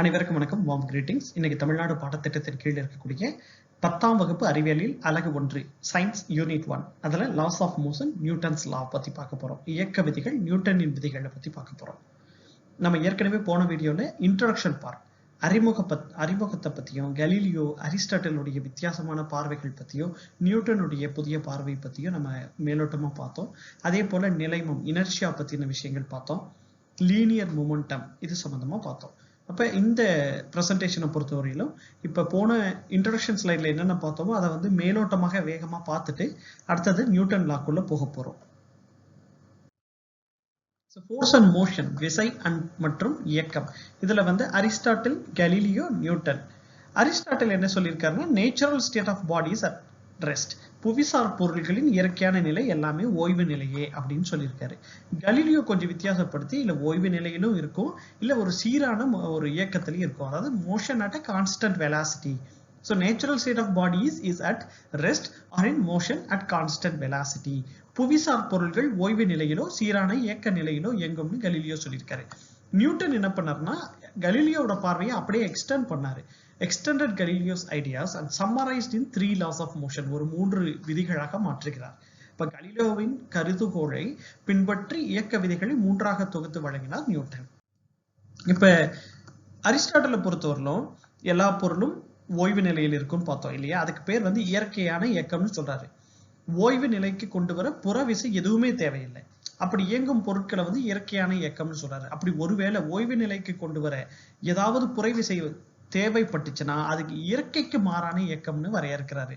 அனைவருக்கும் வணக்கம். Warm greetings. இன்னைக்கு தமிழ்நாடு பாடத்திட்டத்தின் கீழ் இருக்கக்கூடிய 10ஆம் வகுப்பு அறிவியலில் அலகு 1 சயின்ஸ் யூனிட் 1 அதுல laws of motion Newton's law பத்தி பார்க்க போறோம். இயக்க விதிகள், நியூட்டனின் விதிகளை பத்தி பார்க்க போறோம். நம்ம ஏற்கனவே போன வீடியோல இன்ட்ரோடக்ஷன் பார்ட் அறிமுகத்தை பத்தியும், கலீலியோ அரிஸ்டாட்டிலுடைய வித்தியாசமான பார்வைகள் பத்தியும், நியூட்டனுடைய புதிய பார்வை பத்தியும் நம்ம மேலோட்டமா பார்த்தோம். அதே போல நிலைமம் இனர்ஷியா பத்தின விஷயங்கள் பார்த்தோம். லீனியர் மொமெண்டம் இது சம்பந்தமா பார்த்தோம். அப்ப இந்த பிரசன்டேஷனை பொறுத்தவரையிலும் இப்ப போன இன்ட்ரோடக்ஷன் ஸ்லைட்ல என்னென்ன பார்த்தோமோ அதை மேலோட்டமாக வேகமா பார்த்துட்டு அடுத்தது நியூட்டன் லாக்குள்ள போக போறோம். ஃபோர்ஸ் அண்ட் மோஷன், விசை மற்றும் இயக்கம். இதுல அரிஸ்டாட்டில், கலீலியோ, நியூட்டன். அரிஸ்டாட்டில் என்ன சொல்லியிருக்காருன்னா, natural state of bodies at rest, புவிசார் பொருள்களின் இயற்கையான நிலை எல்லாமே ஓய்வு நிலையே அப்படின்னு சொல்லியிருக்காரு. கலீலியோ கொஞ்சம் வித்தியாசப்படுத்தி இல்ல ஓய்வு நிலையிலும் இருக்கும், இல்ல ஒரு சீரான ஒரு இயக்கத்திலையும் இருக்கும். அதாவது motion at a constant velocity. So natural state of bodies is at rest or in motion at constant velocity. புவிசார் பொருள்கள் ஓய்வு நிலையிலோ சீரான இயக்க நிலையிலோ இயங்கும்னு கலீலியோ சொல்லியிருக்காரு. நியூட்டன் என்ன பண்ணாருன்னா, கலீலியோட பார்வையை அப்படியே எக்ஸ்டெண்ட் பண்ணாரு. extended Galileo's ideas and summarized in 3 laws of motion, ஒரு 3 விதிகளாக மாற்றுகிறார். இப்ப கலீலியோவின் கருதுகோளை பின்பற்றி இயக்க விதிகளை 3ஆக தொகுத்து வழங்கினார் நியூட்டன். இப்ப அரிஸ்டாட்டிலை பொறுத்தவரையிலும் எல்லா பொருளும் ஓய்வு நிலையில் இருக்கும்னு பார்த்தோம் இல்லையா? அதுக்கு பேர் இயற்கையான இயக்கம்னு சொல்றாரு. ஓய்வு நிலைக்கு கொண்டு வர புறவிசை எதுவுமே தேவையில்லை. அப்படி இயங்கும் பொருட்களை இயற்கையான இயக்கம்னு சொல்றாரு. அப்படி ஒருவேளை ஓய்வு நிலைக்கு கொண்டு வர ஏதாவது புறவிசை தேவைப்பட்டுச்சுன்னா அதுக்கு இயற்கைக்கு மாறான இயக்கம்னு வரையறுக்கிறாரு.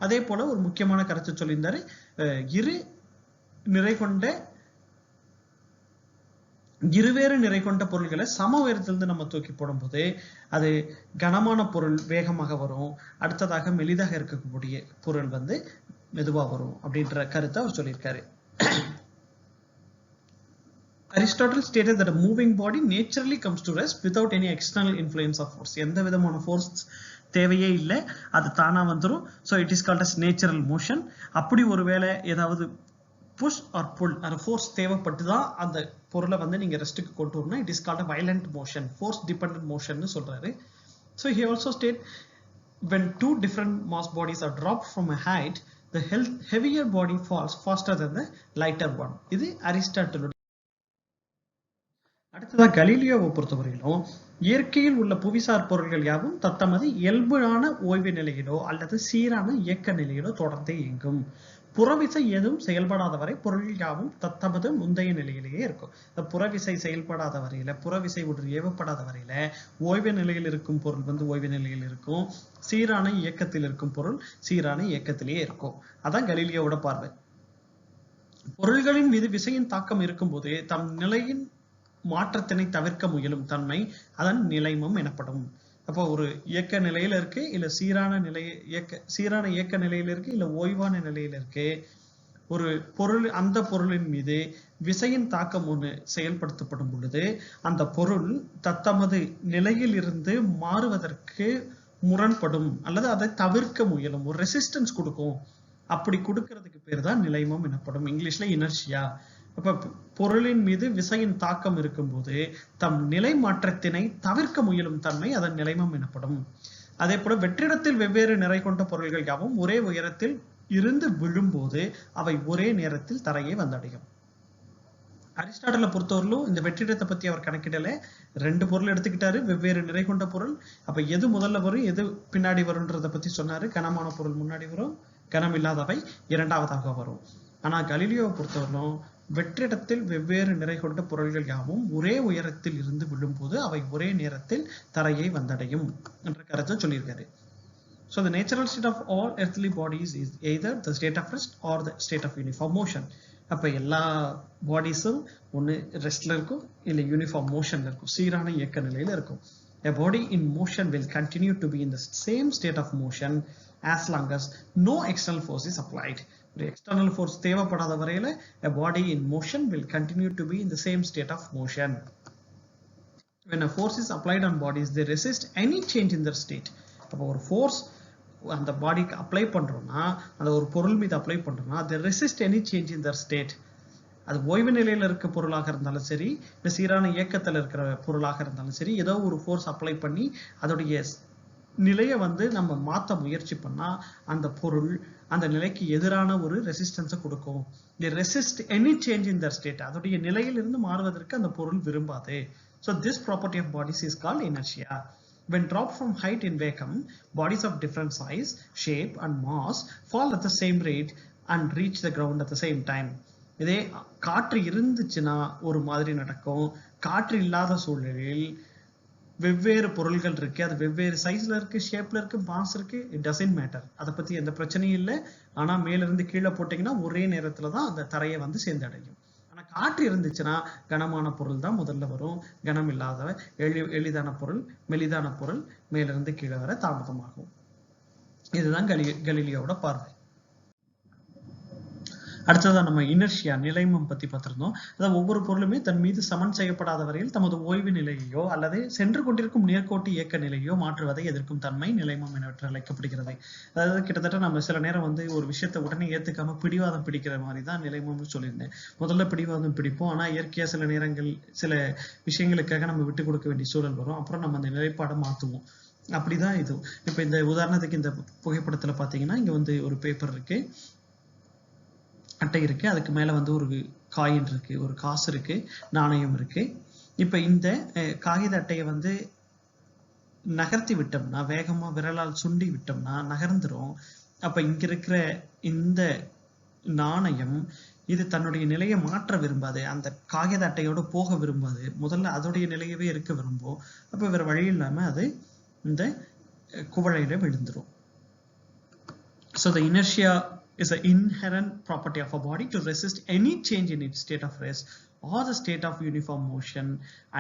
அதே போல ஒரு முக்கியமான கருத்து சொல்லியிருந்தாரு, இருவேறு நிறை கொண்ட பொருள்களை சம உயரத்திலிருந்து நம்ம தூக்கி போடும் போது அது கனமான பொருள் வேகமாக வரும், அடுத்ததாக மெலிதாக இருக்கக்கூடிய பொருள் மெதுவா வரும் அப்படின்ற கருத்தை அவர் சொல்லியிருக்காரு. Aristotle stated that a moving body naturally comes to rest without any external influence of force. எந்த விதமான ஃபோர்ஸ் தேவையே இல்லை, அது தானா வந்துடும். So it is called as natural motion. அப்படி ஒருவேளை ஏதாவது புஷ் ஆர் புல் அந்த ஃபோர்ஸ் தேவைப்பட்டு தான் அந்த பொருளை நீங்க ரெஸ்ட்டுக்கு கொண்டு வரணும், it is called a violent motion, force dependent motion சொல்றாரு. So he also state when two different mass bodies are dropped from a height, the heavier body falls faster than the lighter one. இது Aristotle. அடுத்ததாக கலீலியோவை பொறுத்தவரையிலும் இயற்கையில் உள்ள புவிசார் பொருள்கள் யாவும் தத்தமது இயல்பான ஓய்வு நிலையிலோ அல்லது சீரான இயக்க நிலையிலோ தொடர்ந்தே இயங்கும். புறவிசை எதுவும் செயல்படாத வரை பொருள் யாவும் தத்தமது முந்தைய நிலையிலேயே இருக்கும். புறவிசை செயல்படாத வரையில, புறவிசை ஒன்று ஏவப்படாத வரையில ஓய்வு நிலையில் இருக்கும் பொருள் ஓய்வு நிலையில் இருக்கும், சீரான இயக்கத்தில் இருக்கும் பொருள் சீரான இயக்கத்திலேயே இருக்கும். அதான் கலீலியோவோட பார்வை. பொருள்களின் மீது விசையின் தாக்கம் இருக்கும்போது தம் நிலையின் மாற்றத்தினை தவிர்க்க முயலும் தன்மை அதன் நிலைமம் எனப்படும். அப்போ ஒரு இயக்க நிலையில இருக்கு, இல்ல சீரான இயக்க நிலையில இருக்கு, இல்ல ஓய்வான நிலையில இருக்கு. ஒரு பொருள், அந்த பொருளின் மீது விசையின் தாக்கம் ஒன்று செயல்படுத்தப்படும் பொழுது அந்த பொருள் தத்தமது நிலையில் இருந்து மாறுவதற்கு முரண்படும் அல்லது அதை தவிர்க்க முயலும், ஒரு ரெசிஸ்டன்ஸ் கொடுக்கும். அப்படி கொடுக்கறதுக்கு பேர் தான் நிலைமம் எனப்படும். இங்கிலீஷ்ல இனர்ஷியா. அப்ப பொருளின் மீது விசையின் தாக்கம் இருக்கும்போது தம் நிலை மாற்றத்தினை தவிர்க்க முயலும் தன்மை அதன் நிலைமம் எனப்படும். அதே போல வெற்றிடத்தில் வெவ்வேறு நிறை கொண்ட பொருள்கள் யாவும் ஒரே உயரத்தில் இருந்து விழும்போது அவை ஒரே நேரத்தில் தரையை வந்தடையும். அரிஸ்டாட்டிலை பொறுத்தவரையிலும் இந்த வெற்றிடத்தை பத்தி அவர் கணக்கிடல. 2 பொருள் எடுத்துக்கிட்டாரு, வெவ்வேறு நிறை கொண்ட பொருள். அப்ப எது முதல்ல வரும் எது பின்னாடி வரும்ன்றதை பத்தி சொன்னாரு. கனமான பொருள் முன்னாடி வரும், கனம் இல்லாதவை இரண்டாவதாக வரும். ஆனா கலீலியோவை பொறுத்தவரையிலும் வெற்றிடத்தில் வெவ்வேறு நிறை கொண்ட பொருள்கள் யாவும் ஒரே உயரத்தில் இருந்து விழும்போது அவை ஒரே நேரத்தில் தரையை வந்தடையும் என்ற கருத்தை சொல்லியிருக்காரு. So the natural state of all earthly bodies is either the state of rest or the state of uniform motion. அப்ப எல்லா பாடிஸும் ஒன்னு ரெஸ்ட்ல இருக்கும், இல்ல யூனிஃபார்ம் மோஷன்ல இருக்கும், சீரான இயக்க நிலையில இருக்கும். A body in motion will continue to be in the same state of motion as long as no external force is applied. External force தேவைப்படாத வரையில a body in motion will continue to be in the same state of motion. When a force is applied on bodies, they resist any change in their state. அப்போ ஒரு force அந்த பாடிக்கு apply பண்றோம்னா, அந்த ஒரு பொருள் மீது அப்ளை பண்றோம்னா they resist any change in their state. அது ஓய்வு நிலையில இருக்க பொருளாக இருந்தாலும் சரி, இல்லை சீரான இயக்கத்தில் இருக்கிற பொருளாக இருந்தாலும் சரி, ஏதோ ஒரு ஃபோர்ஸ் அப்ளை பண்ணி அதோடைய நிலையை வந்து நம்ம மாற்ற முயற்சி பண்ணா அந்த பொருள் அந்த நிலைக்கு எதிரான ஒரு ரெசிஸ்டன்ஸை கொடுக்கும். they resist any change in their state. அதோடைய நிலையிலிருந்து மாறுவதற்கு அந்த பொருள் விரும்பாது. So this property of bodies is called inertia. When dropped from height in vacuum, bodies of different size, shape and mass fall at the same rate and reach the ground at the same time. இதே காற்று இருந்துச்சுன்னா ஒரு மாதிரி நடக்கும். காற்று இல்லாத சூழலில் வெவ்வேறு பொருள்கள் இருக்கு, அது வெவ்வேறு சைஸ்ல இருக்கு, ஷேப்ல இருக்கு, மாஸ் இருக்கு, இட் டசன்ட் மேட்டர். அதை பத்தி எந்த பிரச்சனையும் இல்லை. ஆனா மேல இருந்து கீழே போட்டீங்கன்னா ஒரே நேரத்துல தான் அந்த தரையை வந்து சேர்ந்தடையும். ஆனா காற்று இருந்துச்சுன்னா கனமான பொருள் தான் முதல்ல வரும், கனம் இல்லாத எளிதான பொருள், மெலிதான பொருள் மேல இருந்து கீழே வர தாமதமாகும். இதுதான் கலீலியோட பார்வை. அடுத்ததா நம்ம இனர்ஷியா நிலைமம் பத்தி பார்த்திருந்தோம். அதாவது ஒவ்வொரு பொருளுமே தன் மீது சமன் செய்யப்படாத வரையில் தமது ஓய்வு நிலையையோ அல்லது சென்று கொண்டிருக்கும் நேர்கோட்டு இயக்க நிலையோ மாற்றுவதை எதிர்க்கும் தன்மை நிலைமம் என்று அழைக்கப்படுகிறது. அதாவது கிட்டத்தட்ட நம்ம சில நேரம் வந்து ஒரு விஷயத்தை உடனே ஏத்துக்காம பிடிவாதம் பிடிக்கிற மாதிரி தான் நிலைமம்னு சொல்லியிருந்தேன். முதல்ல பிடிவாதம் பிடிப்போம், ஆனா இயற்கையா சில நேரங்கள் சில விஷயங்களுக்காக நம்ம விட்டு கொடுக்க வேண்டிய சூழல் வரும். அப்புறம் நம்ம அந்த நிலைப்பாடை மாத்துவோம். அப்படிதான் இது. இப்ப இந்த உதாரணத்துக்கு இந்த புகைப்படத்துல பாத்தீங்கன்னா இங்க வந்து ஒரு பேப்பர் இருக்கு, அட்டை இருக்கு, அதுக்கு மேல வந்து ஒரு காயின் இருக்கு, ஒரு காசு இருக்கு, நாணயம் இருக்கு. இப்ப இந்த காகித அட்டையை வந்து நகர்த்தி விட்டோம்னா, வேகமா விரலால் சுண்டி விட்டோம்னா நகர்ந்துரும். அப்ப இங்க இருக்கிற இந்த நாணயம் இது தன்னுடைய நிலையை மாற்ற விரும்பாது, அந்த காகித அட்டையோட போக விரும்பாது, முதல்ல அதோடைய நிலையவே இருக்க விரும்பும். அப்ப வேற வழி இல்லாம அது இந்த குவளையில விழுந்துரும். So the inertia is an inherent property of a body to resist any change in its state of rest or the state of uniform motion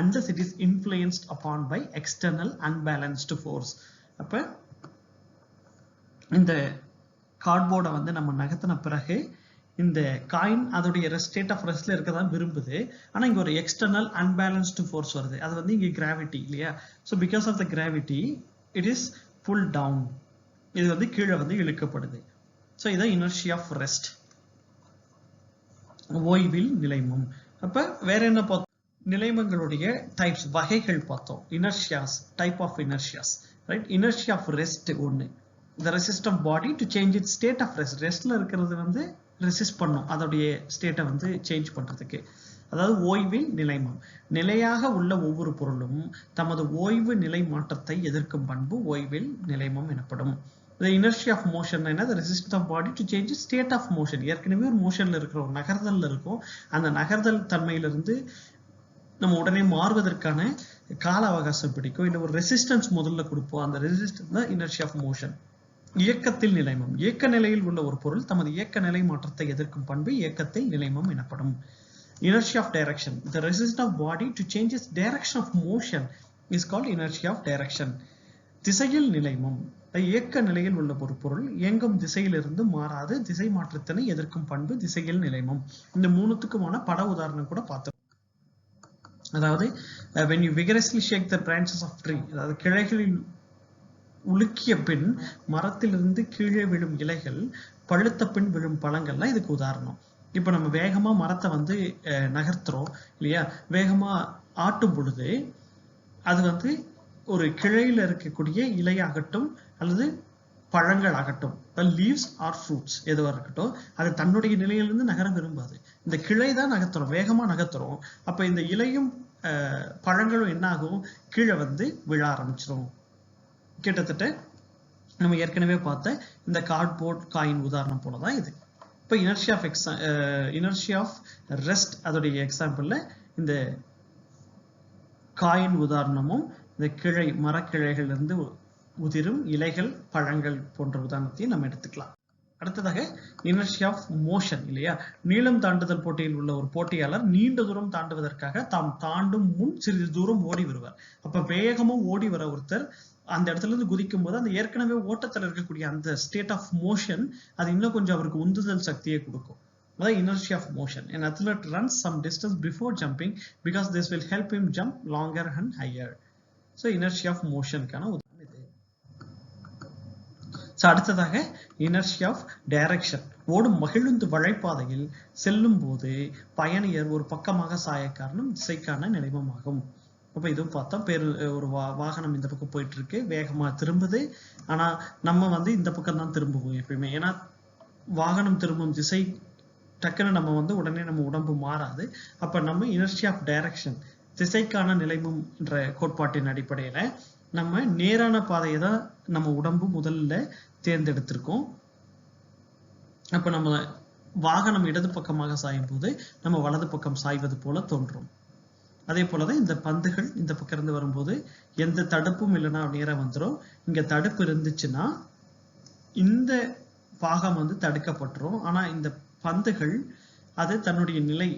unless it is influenced upon by external unbalanced force. அப்ப இந்த கார்ட்போர்டை வந்து நம்ம நகர்த்தின பிறகு இந்த coin அதோடைய state of ரெஸ்ட்ல இருக்கதான் விரும்புது. ஆனா இங்க ஒரு எக்ஸ்டர்னல் அன்பேலன்ஸ்டு ஃபோர்ஸ் வருது, அது வந்து இங்க கிராவிட்டி இல்லையா. So because of the gravity it is pull down, இது வந்து கீழே வந்து இழுக்கப்படுது. ஸோ இதான் இனர்ஷியா ஆஃப் ரெஸ்ட், ஓய்வில் நிலைமம். அப்ப வேற என்ன பார்த்தோம், நிலைமங்களுடைய டைப்ஸ் வகைகள் பார்த்தோம். Inertias, type of inertias, right. Inertia of rest ஒன்று, the resist of body to change its state of rest. ரெஸ்ட்ல இருக்கிறது வந்து ரெசிஸ்ட் பண்ணும் அதோடைய ஸ்டேட்டை வந்து சேஞ்ச் பண்றதுக்கு. அதாவது ஓய்வில் நிலைமம், நிலையாக உள்ள ஒவ்வொரு பொருளும் தமது ஓய்வு நிலை மாற்றத்தை எதிர்க்கும் பண்பு ஓய்வில் நிலைமம் எனப்படும். The inertia of motion என்ன, the resistance of body to change its state of motion. ஏற்கனவே ஒரு மோஷன்ல இருக்கிறோம், நகர்தல்ல இருக்கும், அந்த நகர்தல் தன்மையிலிருந்து நம்ம உடனே மாறுவதற்கான கால அவகாசம் பிடிக்கும், இல்லை ஒரு ரெசிஸ்டன்ஸ் முதல்ல கொடுப்போம், அந்த ரெசிஸ்டன்ஸ் தான் inertia of motion. இயக்கத்தில் நிலைமம், இயக்க நிலையில் உள்ள ஒரு பொருள் தமது இயக்க நிலை மாற்றத்தை எதிர்க்கும் பண்பு இயக்கத்தில் நிலைமம் எனப்படும். Inertia of direction, the resistance of body to change its direction of motion is called inertia of direction. திசையில் நிலைமம், இயக்க நிலையில் உள்ள ஒரு பொருள் இயங்கும் திசையிலிருந்து மாறாது திசை மாற்றத்தினை எதிர்க்கும் பண்பு திசையில் நிலைமம். இந்த மூணுத்துக்குமான பட உதாரணம் கூட பார்த்தோம். அதாவது when you vigorously shake the branches of tree, அதாவது கிளைகளில் உலுக்கிய பின் மரத்திலிருந்து கீழே விழும் இலைகள், பழுத்த பின் விழும் பழங்கள்லாம் இதுக்கு உதாரணம். இப்ப நம்ம வேகமா மரத்தை வந்து நகர்த்துறோம் இல்லையா, வேகமா ஆட்டும் பொழுது அது வந்து ஒரு கிளையில இருக்கக்கூடிய இலையாகட்டும் அல்லது பழங்கள் ஆகட்டும், லீவ்ஸ் ஆர் ஃப்ரூட்ஸ் எதுவாக இருக்கட்டும், அது தன்னுடைய நிலையிலிருந்து நகர விரும்பாது. இந்த கிளை தான் நகர்த்துறோம், வேகமா நகர்த்துறோம். அப்ப இந்த இலையும் பழங்களும் என்ன ஆகும், கீழே வந்து விழ ஆரம்பிச்சிரும். கிட்டத்தட்ட நம்ம ஏற்கனவே பார்த்த இந்த கார்ட்போர்ட் காயின் உதாரணம் போலதான் இது. இப்போ இனர்ஷியா ஆஃப் ரெஸ்ட் அதோடைய எக்ஸாம்பிள்ல இந்த காயின் உதாரணமும் இந்த கிளை மரக்கிளைகள் இருந்து உதிரும் இலைகள் பழங்கள் போன்ற உதாரணத்தையும் நம்ம எடுத்துக்கலாம். அடுத்ததாக இனர்ஷியா ஆஃப் மோஷன் இல்லையா, நீளம் தாண்டுதல் போட்டியில் உள்ள ஒரு போட்டியாளர் நீண்ட தூரம் தாண்டுவதற்காக தாம் தாண்டும் முன் சிறிது தூரம் ஓடி வருவார். அப்ப வேகமா ஓடி வர ஒருத்தர் அந்த இடத்துல இருந்து குதிக்கும் போது அந்த ஏற்கனவே ஓட்டத்தில் இருக்கக்கூடிய அந்த ஸ்டேட் ஆஃப் மோஷன் அது இன்னும் கொஞ்சம் அவருக்கு உந்துதல் சக்தியை கொடுக்கும். அதான் inertia of motion. An athlete runs some distance before jumping because this will help him jump longer and higher. So inertia of motion கான உதாரணம் இது. ஸோ அடுத்ததாக இனர்ஷியா ஆஃப் டைரக்ஷன். ஓடும் மகிழுந்து வளைப்பாதையில் செல்லும் போது பயணியர் ஒரு பக்கமாக சாய காரணம் திசைக்கான நிலைமமாகும். அப்போ இதுவும் பார்த்தோம். ஒரு வாகனம் இந்த பக்கம் போயிட்டு இருக்கு, வேகமா திரும்புது. ஆனா நம்ம வந்து இந்த பக்கம் தான் திரும்புவோம் எப்பயுமே. ஏன்னா வாகனம் திரும்பும் திசை டக்குன்னு நம்ம வந்து உடனே நம்ம உடம்பு மாறாது. அப்ப நம்ம இனர்ஷியா ஆஃப் டைரக்ஷன், திசைக்கான நிலைமம் என்ற கோட்பாட்டின் அடிப்படையில நம்ம நேரான பாதையை தான் நம்ம உடம்பு முதல்ல தேர்ந்தெடுத்திருக்கோம். அப்ப நம்ம வாகனம் இடது பக்கமாக சாயும் போது நம்ம வலது பக்கம் சாய்வது போல தோன்றும். அதே போலதான் இந்த பந்துகள் இந்த பக்கம் இருந்து வரும்போது எந்த தடுப்பும் இல்லைன்னா நேரா வந்துடும். இங்க தடுப்பு இருந்துச்சுன்னா இந்த பாகம் வந்து தடுக்கப்பட்டுரும். ஆனா இந்த பந்துகள் அது தன்னுடைய நிலை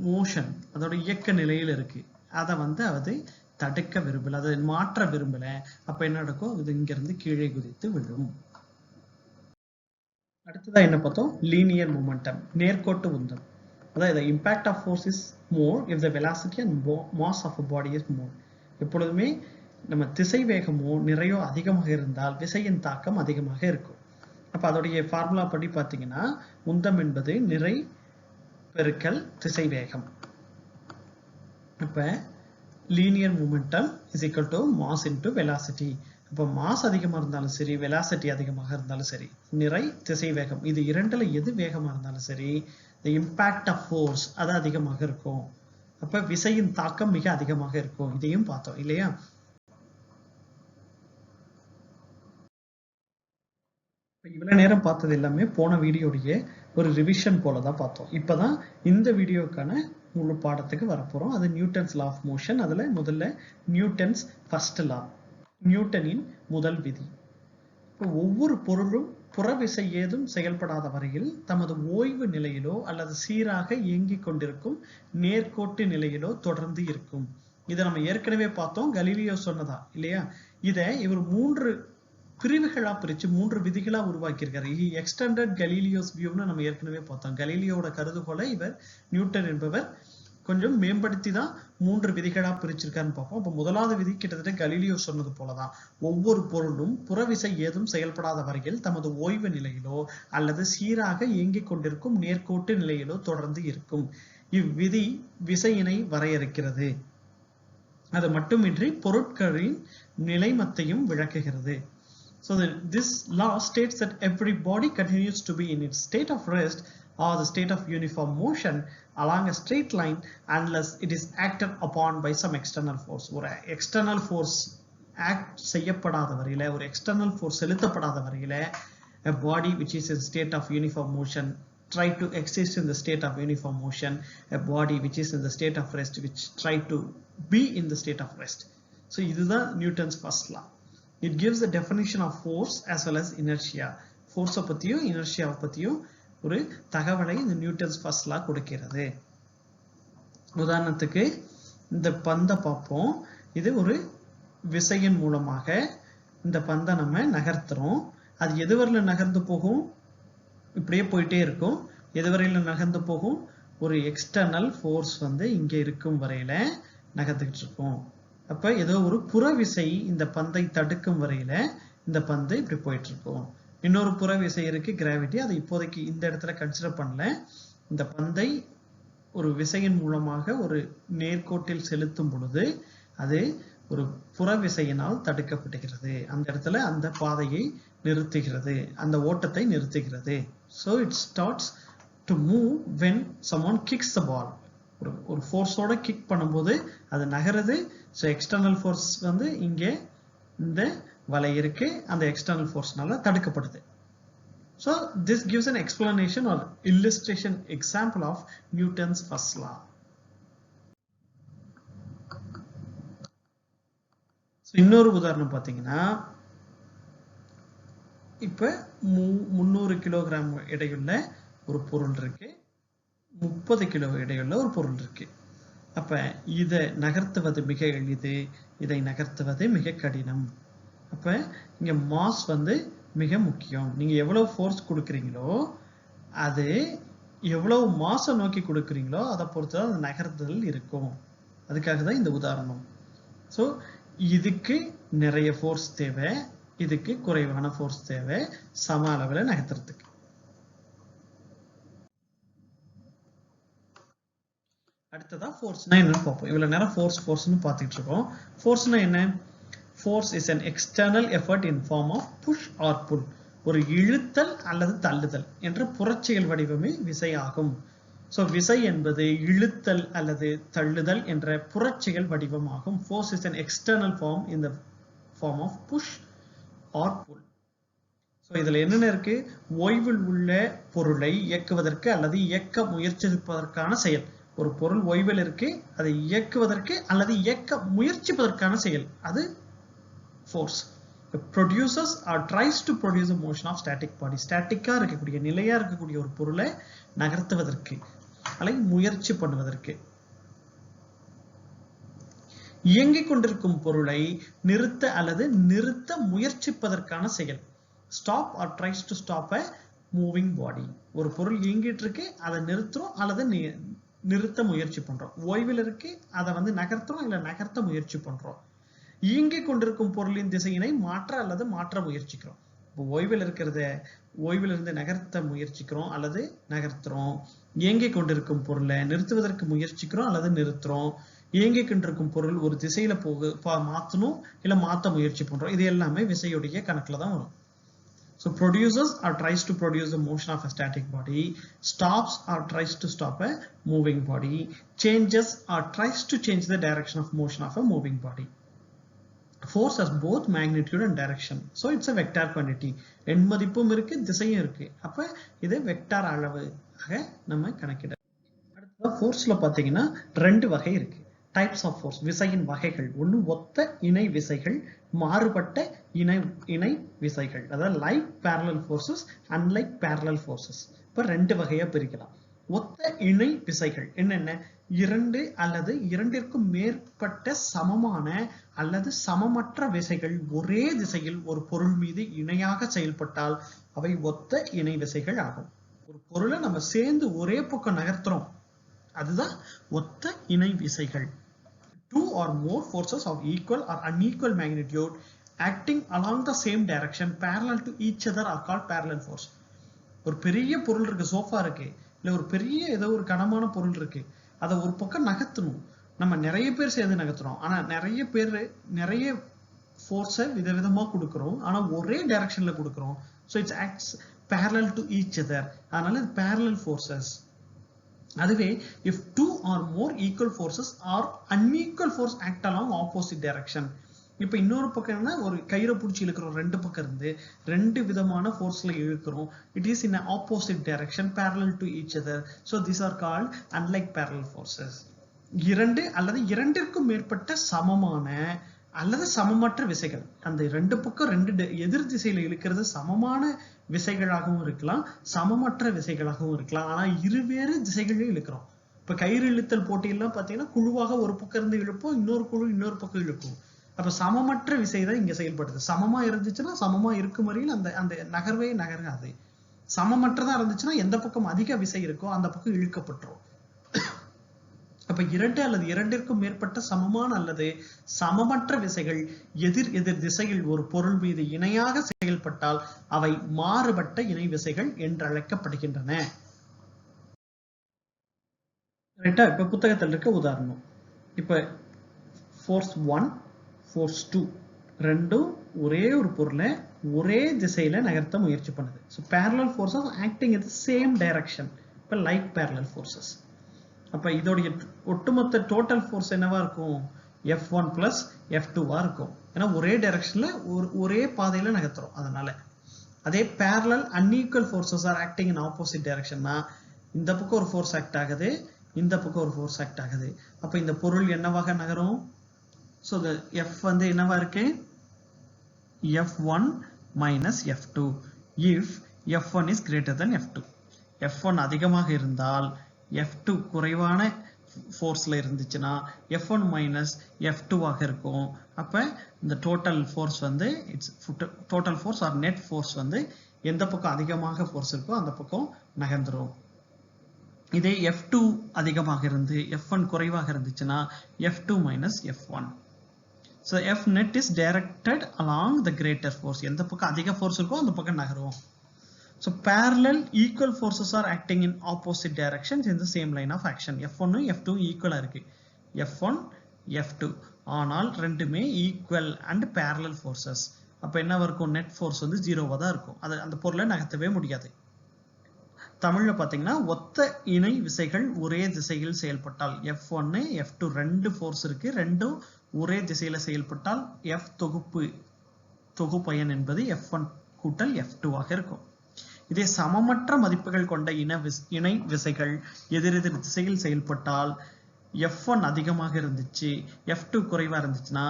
மோஷன், அதோட இயக்க நிலையில் இருக்கு. அதை வந்து அது தடுக்க விரும்பல, அதை மாற்ற விரும்பல. அப்ப என்ன நடக்கும்? இது இங்க இருந்து கீழே குதித்து விழும். அடுத்ததா என்ன பார்த்தோம்? லீனியர் மொமெண்டம், நேர்கோட்டு உந்தம். அதாவது impact of force is more if the velocity and mass of a body is more. எப்பொழுதுமே நம்ம திசை வேகமோ நிறையோ அதிகமாக இருந்தால் விசையின் தாக்கம் அதிகமாக இருக்கும். அப்ப அதோடைய ஃபார்முலா படி பார்த்தீங்கன்னா உந்தம் என்பது நிறை பெருக்கல் திசை வேகம். அப்ப linear momentum is equal to mass into velocity. அப்போ மாஸ் அதிகமாக இருந்தாலும் சரி, வெலாசிட்டி அதிகமாக இருந்தாலும் சரி, நிறை திசை வேகம் இது இரண்டுல எது வேகமாக இருந்தாலும் சரி, the impact of force அது அதிகமாக இருக்கும். அப்ப விசையின் தாக்கம் மிக அதிகமாக இருக்கும். இதையும் பார்த்தோம் இல்லையா? இவ்வளவு நேரம் பார்த்தது எல்லாமே போன வீடியோடைய ஒரு ரிவிஷன் போலதான் பார்த்தோம். இப்பதான் இந்த வீடியோக்கான முழு பாடத்துக்கு வரப்போறோம். அது நியூட்டன்ஸ் லா ஆஃப் மோஷன். அதுல முதல்ல நியூட்டன்ஸ் ஃபர்ஸ்ட் லா, நியூட்டனின் முதல் விதி. ஒவ்வொரு பொருளும் புறவிசை ஏதும் செயல்படாத வரையில் தமது ஓய்வு நிலையிலோ அல்லது சீராக இயங்கிக் கொண்டிருக்கும் நேர்கோட்டு நிலையிலோ தொடர்ந்து இருக்கும். இதை நம்ம ஏற்கனவே பார்த்தோம், கலீலியோ சொன்னதா இல்லையா? இதை இவர் 3 பிரிவுகளா பிரிச்சு 3 விதிகளா உருவாக்கியிருக்காரு. எக்ஸ்டெண்டட் கலீலியோஸ் வியூன்னு நம்ம ஏற்கனவே பார்த்தோம். கலீலியோட கருதுகோளை இவர் நியூட்டன் என்பவர் கொஞ்சம் மேம்படுத்தி தான் 3 விதிகளா பிரிச்சிருக்காருன்னு பார்ப்போம். அப்ப முதலாவது விதி கிட்டத்தட்ட கலீலியோ சொன்னது போலதான், ஒவ்வொரு பொருளும் புறவிசை ஏதும் செயல்படாத வரையில் தமது ஓய்வு நிலையிலோ அல்லது சீராக இயங்கிக் கொண்டிருக்கும் நேர்கோட்டு நிலையிலோ தொடர்ந்து இருக்கும். இவ்விதி விசையினை வரையறுக்கிறது. அது மட்டுமின்றி பொருட்களின் நிலைமத்தையும் விளக்குகிறது. So this law states that every body continues to be in its state of rest or the state of uniform motion along a straight line unless it is acted upon by some external force. ஒரு external force act செய்யப்படாத வரையில, ஒரு external force செலுத்தப்படாத வரையில a body which is in state of uniform motion try to exist in the state of uniform motion, a body which is in the state of rest which try to be in the state of rest. So இதுதான் Newton's first law. It gives the definition of force as well as inertia. Force பத்தியும் inertia பத்தியும் ஒரு தகவலை இந்த Newton's first லா கொடுக்கிறது. உதாரணத்துக்கு இந்த பந்தை பார்ப்போம். இது ஒரு விசையின் மூலமாக இந்த பந்தை நம்ம நகர்த்துறோம். அது எதுவரையில நகர்ந்து போகும்? இப்படியே போயிட்டே இருக்கும். எதுவரையில நகர்ந்து போகும்? ஒரு எக்ஸ்டர்னல் ஃபோர்ஸ் வந்து இங்க இருக்கும் வரையில நகர்ந்துகிட்டு இருக்கும். அப்ப ஏதோ ஒரு புறவிசை இந்த பந்தை தடுக்கும் வரையில இந்த பந்து இப்படி போயிட்டு இருக்கும். இன்னொரு புறவிசை இருக்கு, கிராவிட்டி. அதை இப்போதைக்கு இந்த இடத்துல கன்சிடர் பண்ணல. இந்த பந்தை ஒரு விசையின் மூலமாக ஒரு நேர்கோட்டில் செலுத்தும் பொழுது அது ஒரு புறவிசையினால் தடுக்கப்படுகிறது. அந்த இடத்துல அந்த பாதையை நிறுத்துகிறது, அந்த ஓட்டத்தை நிறுத்துகிறது. So it starts to move when someone kicks the ball. ஒரு ஃபோர்ஸோட கிக் பண்ணும்போது அது நகருது. ஸோ எக்ஸ்டர்னல் ஃபோர்ஸ் வந்து இங்கே இந்த வலை இருக்கு, அந்த எக்ஸ்டர்னல் ஃபோர்ஸ்னால தடுக்கப்படுது. So this gives an explanation or illustration example of Newton's first law. இன்னொரு உதாரணம் பார்த்தீங்கன்னா, இப்ப 300 கிலோகிராம் எடையுள்ள ஒரு பொருள் இருக்கு, 30 கிலோ எடையுள்ள ஒரு பொருள் இருக்கு. அப்ப இதை நகர்த்துவது மிக எளிது, இதை நகர்த்துவது மிக கடினம். அப்ப இங்க மாஸ் வந்து மிக முக்கியம். நீங்க எவ்வளவு ஃபோர்ஸ் கொடுக்குறீங்களோ, அது எவ்வளவு மாஸை நோக்கி கொடுக்குறீங்களோ அதை பொறுத்துதான் அந்த நகர்த்துதல் இருக்கும். அதுக்காக தான் இந்த உதாரணம். ஸோ இதுக்கு நிறைய ஃபோர்ஸ் தேவை, இதுக்கு குறைவான ஃபோர்ஸ் தேவை சம அளவில் நகர்த்துறதுக்கு. அடுத்ததா ஃபோர்ஸ்னா என்னன்னு பார்ப்போம். இவ்வளவு நேரம் ஃபோர்ஸ்னு பார்த்துட்டு இருக்கோம். ஃபோர்ஸ்னா என்ன? Force is an external effort in form of push or pull. ஒரு இழுத்தல் அல்லது தள்ளுதல் என்ற புறச்செயல் வடிவமே விசை ஆகும். So விசை என்பது இழுத்தல் அல்லது தள்ளுதல் என்ற புறச்செயல் வடிவமாகும். Force is an external form in the form of push or pull. So இதுல என்னென்ன இருக்கு? ஓய்வில் உள்ள பொருளை இயக்குவதற்கு அல்லது இயக்க முயற்சிப்பதற்கான செயல். ஒரு பொருள் ஓய்வில் இருக்கு, அதை இயக்குவதற்கு அல்லது இயக்க முயற்சிப்பதற்கான செயல், அது force. It produces or tries to produce a motion of static body. ஸ்டாட்டிக்கா இருக்கக்கூடிய நிலையா இருக்கக்கூடிய ஒரு பொருளை நகர்த்துவதற்கு அல்லது முயற்சி பண்ணுவதற்கு. இயங்கிக் கொண்டிருக்கும் பொருளை நிறுத்த அல்லது நிறுத்த முயற்சிப்பதற்கான செயல். Stop or tries to stop a moving body. ஒரு பொருள் இயங்கிட்டு இருக்கு, அதை நிறுத்துறோம் அல்லது நிறுத்த முயற்சி பண்றோம். ஓய்வில் இருக்கு, அதை நகர்த்துறோம் இல்ல நகர்த்த முயற்சி பண்றோம். இயங்கிக் கொண்டிருக்கும் பொருளின் திசையினை மாற்ற அல்லது மாற்ற முயற்சிக்கிறோம். இப்போ ஓய்விலிருந்து நகர்த்த முயற்சிக்கிறோம் அல்லது நகர்த்துறோம். இயங்கிக் கொண்டிருக்கும் பொருளை நிறுத்துவதற்கு முயற்சிக்கிறோம் அல்லது நிறுத்துறோம். இயங்கிக் கொண்டிருக்கும் பொருள் ஒரு திசையில மாத்தணும் இல்ல மாத்த முயற்சி பண்றோம். இது எல்லாமே விசையுடைய கணக்குல தான் வரும். So produces or tries to produce the motion of a static body, stops or tries to stop a moving body, changes or tries to change the direction of motion of a moving body. Force has both magnitude and direction. So it's a vector quantity. எண் மதிப்பும் இருக்கு, திசையும் இருக்கு. அப்ப இது vector அளவு ஆக நம்ம கணக்கிட. அடுத்தது ஃபோர்ஸ்ல பாத்தீங்கன்னா ரெண்டு வகை இருக்கு. டைப்ஸ் ஆஃப் ஃபோர்ஸ், விசையின் வகைகள். ஒன்று ஒத்த இணை விசைகள், மாறுபட்ட இணை விசைகள். அதாவது like parallel forces, unlike parallel forces. இப்ப ரெண்டு வகையா பிரிக்கலாம். ஒத்த இணை விசைகள் என்னென்ன? இரண்டு அல்லது இரண்டிற்கும் மேற்பட்ட சமமான அல்லது சமமற்ற விசைகள் ஒரே திசையில் ஒரு பொருள் மீது இணையாக செயல்பட்டால் அவை ஒத்த இணை விசைகள் ஆகும். ஒரு பொருளை நம்ம சேர்ந்து ஒரே பக்கம் நகர்த்துறோம், அதுதான் ஒத்த இணை விசைகள். Two or more forces of equal or unequal magnitude acting along the same direction parallel to each other are called parallel force. ஒரு பெரிய பொருள் இருக்கு, சோஃபா இருக்கு, இல்ல ஒரு பெரிய ஏதோ ஒரு கனமான பொருள் இருக்கு, அதை ஒரு பக்கம் நகர்த்தணும். நம்ம நிறைய பேர் சேர்ந்து நகர்த்துறோம், ஆனா நிறைய ஃபோர்ஸை விதவிதமா கொடுக்கிறோம், ஆனா ஒரே டைரக்ஷன்ல கொடுக்கிறோம். So it acts parallel to each other. அதனால இது parallel forces. அதுவே if two or more equal forces or unequal force act along opposite direction. இப்ப இன்னொரு பக்கம் என்ன, ஒரு கயிறை பிடிச்சி இழுக்கிறோம், ரெண்டு பக்கம் இருந்து ரெண்டு விதமான ஃபோர்ஸ்ல இழுக்கிறோம். It is in opposite direction parallel to each other. So these are called unlike parallel forces. இரண்டு அல்லது இரண்டிற்கும் மேற்பட்ட சமமான அல்லது சமமற்ற விசைகள். அந்த ரெண்டு பக்கம் ரெண்டு எதிர் திசையில இழுக்கிறது சமமான விசைகளாகவும் இருக்கலாம், சமமற்ற விசைகளாகவும் இருக்கலாம். ஆனா இருவேறு திசைகளில் இழுக்கிறோம். இப்ப கயிறு இழுத்தல் போட்டியெல்லாம் பாத்தீங்கன்னா குழுவாக ஒரு பக்கம் இருந்து இழுப்போம், இன்னொரு குழு இன்னொரு பக்கம் இழுக்கும். அப்ப சமமற்ற விசை தான் இங்க செயல்படுது. சமமா இருந்துச்சுன்னா சமமா இருக்கும் வரையில் அந்த நகர்வே நகராது. சமமற்றதா இருந்துச்சுன்னா எந்த பக்கம் அதிக விசை இருக்கோ அந்த பக்கம் இழுக்கப்பட்டுரும். அப்ப இரண்டு அல்லது இரண்டிற்கும் மேற்பட்ட சமமான அல்லது சமமற்ற விசைகள் எதிர் திசையில் ஒரு பொருள் மீது இணையாக செயல்பட்டால் அவை மாறுபட்ட இணை விசைகள் என்று அழைக்கப்படுகின்றன. இப்ப புத்தகத்தில் இருக்க உதாரணம், இப்ப ஃபோர்ஸ் 1, ஃபோர்ஸ் 2 ரெண்டும் ஒரே ஒரு பொருளை ஒரே திசையில நகர்த்த முயற்சி பண்ணுது. So parallel forces acting in the same direction. இப்ப like parallel forces. அப்ப இதோடைய ஒட்டுமொத்த டோட்டல் ஃபோர்ஸ் என்னவா இருக்கும்? F1 plus F2 இருக்கும். ஏன்னா ஒரே டைரக்ஷன்ல ஒரே பாதையில நகர்த்துறோம். அதனால அதே parallel unequal forces are acting in opposite directionனா இந்த பக்கம் ஒரு ஃபோர்ஸ் ஆக்ட் ஆகுது, இந்த பக்கம் ஒரு ஃபோர்ஸ் ஆக்ட் ஆகுது. அப்ப இந்த பொருள் என்னவாக நகரும்? So the F என்னவா இருக்கு? F1 minus F2 if F1 is greater than F2. F1 அதிகமாக இருந்தால் F2 குறைவான ஃபோர்ஸ்ல இருந்துச்சுன்னா F1 மைனஸ் F2 ஆக இருக்கும். அப்ப இந்த total force total fours are net force எந்த பக்கம் அதிகமாக ஃபோர்ஸ் இருக்கோ அந்த பக்கம் நகர்ந்துரும். இதே F2 அதிகமாக இருந்து F1 குறைவாக இருந்துச்சுன்னா F2 minus F1. So F net is directed along the greater force. எந்த பக்கம் அதிக force இருக்கோ அந்த பக்கம் நகரும். So parallel equal forces are acting in opposite directions in the same line of action. F1 F2 equal இருக்கு. F1 F2 ஆனால் ரெண்டுமே equal and parallel forces. அப்ப என்ன இருக்கும்? net force வந்து 0வா தான் இருக்கும். அந்த பொருளை நகர்த்தவே முடியாது. தமிழ்ல பாத்தீங்கன்னா ஒத்த இணை விசைகள் ஒரே திசையில் செயல்பட்டால் F1 F2 ரெண்டு force இருக்கு, ரெண்டும் ஒரே திசையில செயல்பட்டால் F தொகுப்பயன் என்பது F1 கூட்டல் F2 ஆக இருக்கும். இதே சமமற்ற மதிப்புகள் கொண்ட இணை விசைகள் எதிரெதிர் திசையில் செயல்பட்டால் F1 அதிகமாக இருந்துச்சு, F2 குறைவா இருந்துச்சுன்னா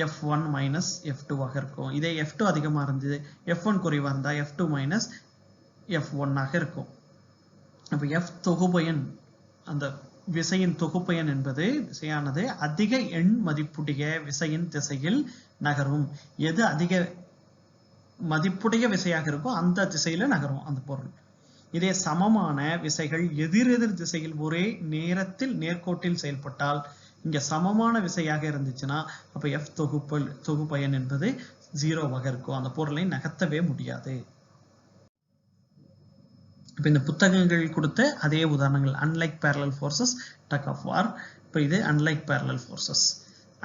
F1 மைனஸ் F2 ஆக இருக்கும். இதே F2 அதிகமா இருந்தது, F1 குறைவா இருந்தா F2 மைனஸ் F1 ஆக இருக்கும். அப்ப F தொகுப்பயன், அந்த விசையின் தொகுப்பயன் என்பது விசையானது அதிக எண் மதிப்புடைய விசையின் திசையில் நகரும். எது அதிக மதிப்புடைய விசையாக இருக்கோ அந்த திசையில நகரும் அந்த பொருள். இதே சமமான விசைகள் எதிரெதிர் திசையில் ஒரே நேரத்தில் நேர்கோட்டில் செயல்பட்டால், இங்க சமமான விசையாக இருந்துச்சுன்னா அப்ப F தொகுப்பயன் என்பது 0வாக இருக்கும். அந்த பொருளை நகர்த்தவே முடியாது. இப்ப இந்த புத்தகங்கள் கொடுத்த அதே உதாரணங்கள். Unlike parallel forces, tug of war. இப்ப இது unlike parallel forces.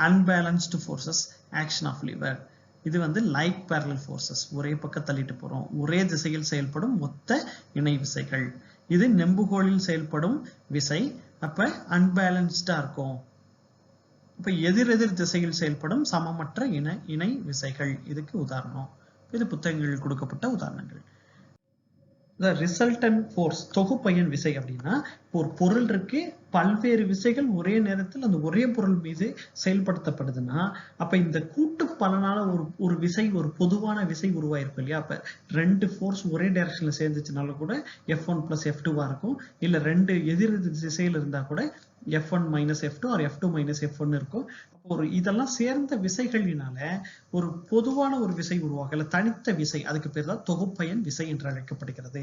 Unbalanced forces, action of lever. இது வந்து லைக் parallel forces, ஒரே பக்கம் தள்ளிட்டு போறோம், ஒரே திசையில் செயல்படும் ஒத்த இணை விசைகள். இது நெம்புகோலில் செயல்படும் விசை, அப்ப அன்பேலன்ஸ்டா இருக்கும். இப்ப எதிரெதிர் திசையில் செயல்படும் சமமற்ற இணை விசைகள் இதுக்கு உதாரணம். இது புத்தகங்களில் கொடுக்கப்பட்ட உதாரணங்கள். ரிசல்டன்ட் ஃபோர்ஸ் தொகுப்பயன் விசை அப்படின்னா, ஒரு பொருள் இருக்கு, பல்வேறு விசைகள் ஒரே நேரத்தில் அந்த ஒரே பொருள் மீது செயல்படுத்தப்படுதுன்னா அப்ப இந்த கூட்டு பலனால ஒரு விசை, ஒரு பொதுவான விசை உருவாயிருக்கும் இல்லையா? அப்ப ரெண்டு ஃபோர்ஸ் ஒரே டைரக்ஷன்ல சேர்ந்துச்சுனாலும் கூட F1 பிளஸ் F2வா இருக்கும். இல்ல ரெண்டு எதிர் திசையில் இருந்தா கூட F1 minus F2 or F2 minus F1 இருக்கும். இதெல்லாம் சேர்ந்த விசைகளினால ஒரு பொதுவான ஒரு விசை உருவாக, இல்ல தனித்த விசை, அதுக்கு பேர் தான் தொகுப்பயன் விசை என்று அழைக்கப்படுகிறது.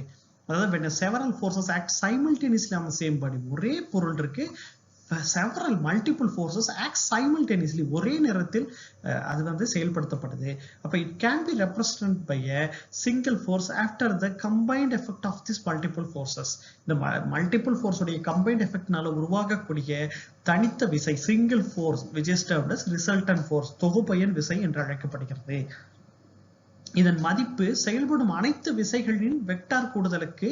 அதாவது when several forces act simultaneously on the same body, ஒரே பொருள் இருக்கு, several multiple forces act simultaneously, ஒரே நேரத்தில் அது வந்து செயல்படுத்தப்படுது. அப்ப it can be represented by a single force after the combined effect of these multiple forces. இந்த multiple force உடைய combined effect நால உருவாகக்கூடிய தனித்த விசை single force which is termed as resultant force, தொகுப்பயன் விசை என்று அழைக்கப்படுகிறது. இதன் மதிப்பு செயல்படும் அனைத்து விசைகளின் வெக்டார் கூடுதலுக்கு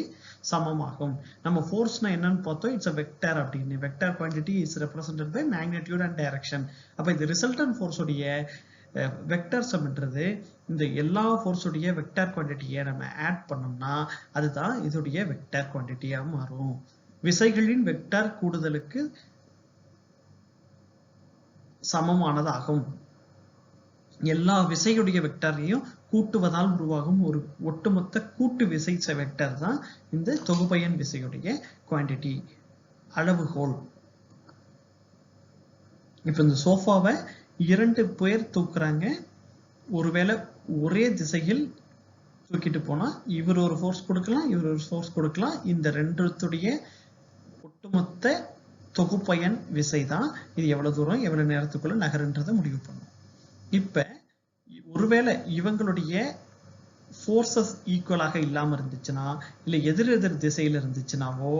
சமமாகும். நம்ம ஃபோர்ஸ்னா என்னன்னு பார்த்தோம், இட்ஸ் a vector அப்படின்னு. Vector quantity is represented by magnitude and direction. அப்ப இந்த ரிசல்டன்ட் ஃபோர்ஸ் உடைய வெக்டார் சம்ன்றது இந்த எல்லா ஃபோர்ஸ் உடைய வெக்டார் குவாண்டிட்டியை நம்ம ஆட் பண்ணோம்னா அதுதான் இதோடைய வெக்டார் குவாண்டிட்டியா மாறும். விசைகளின் வெக்டார் கூடுதலுக்கு சமமானதாகும். எல்லா விசையுடைய வெக்டாரையும் கூட்டுவதால் உருவாகும் ஒரு ஒட்டுமொத்த கூட்டு விசை வெக்டர் தான் இந்த தொகுப்பயன் விசையுடைய குவாண்டிட்டி, அளவுகோல். இப்ப இந்த சோஃபாவை 2 பேர் தூக்குறாங்க, ஒருவேளை ஒரே திசையில் தூக்கிட்டு போனா இவர் ஒரு ஃபோர்ஸ் கொடுக்கலாம், இவர் ஒரு ஃபோர்ஸ் கொடுக்கலாம். இந்த ரெண்டுத்துடைய ஒட்டுமொத்த தொகுப்பயன் விசை தான் இது எவ்வளவு தூரம் எவ்வளவு நேரத்துக்குள்ள நகருன்றதை முடிவு பண்ணும். இப்ப ஒருவேளை இவங்களுடைய ஃபோர்ஸஸ் ஈக்குவலாக இல்லாம இருந்துச்சுன்னா, இல்ல எதிரெதிர் திசையில் இருந்துச்சுனாவோ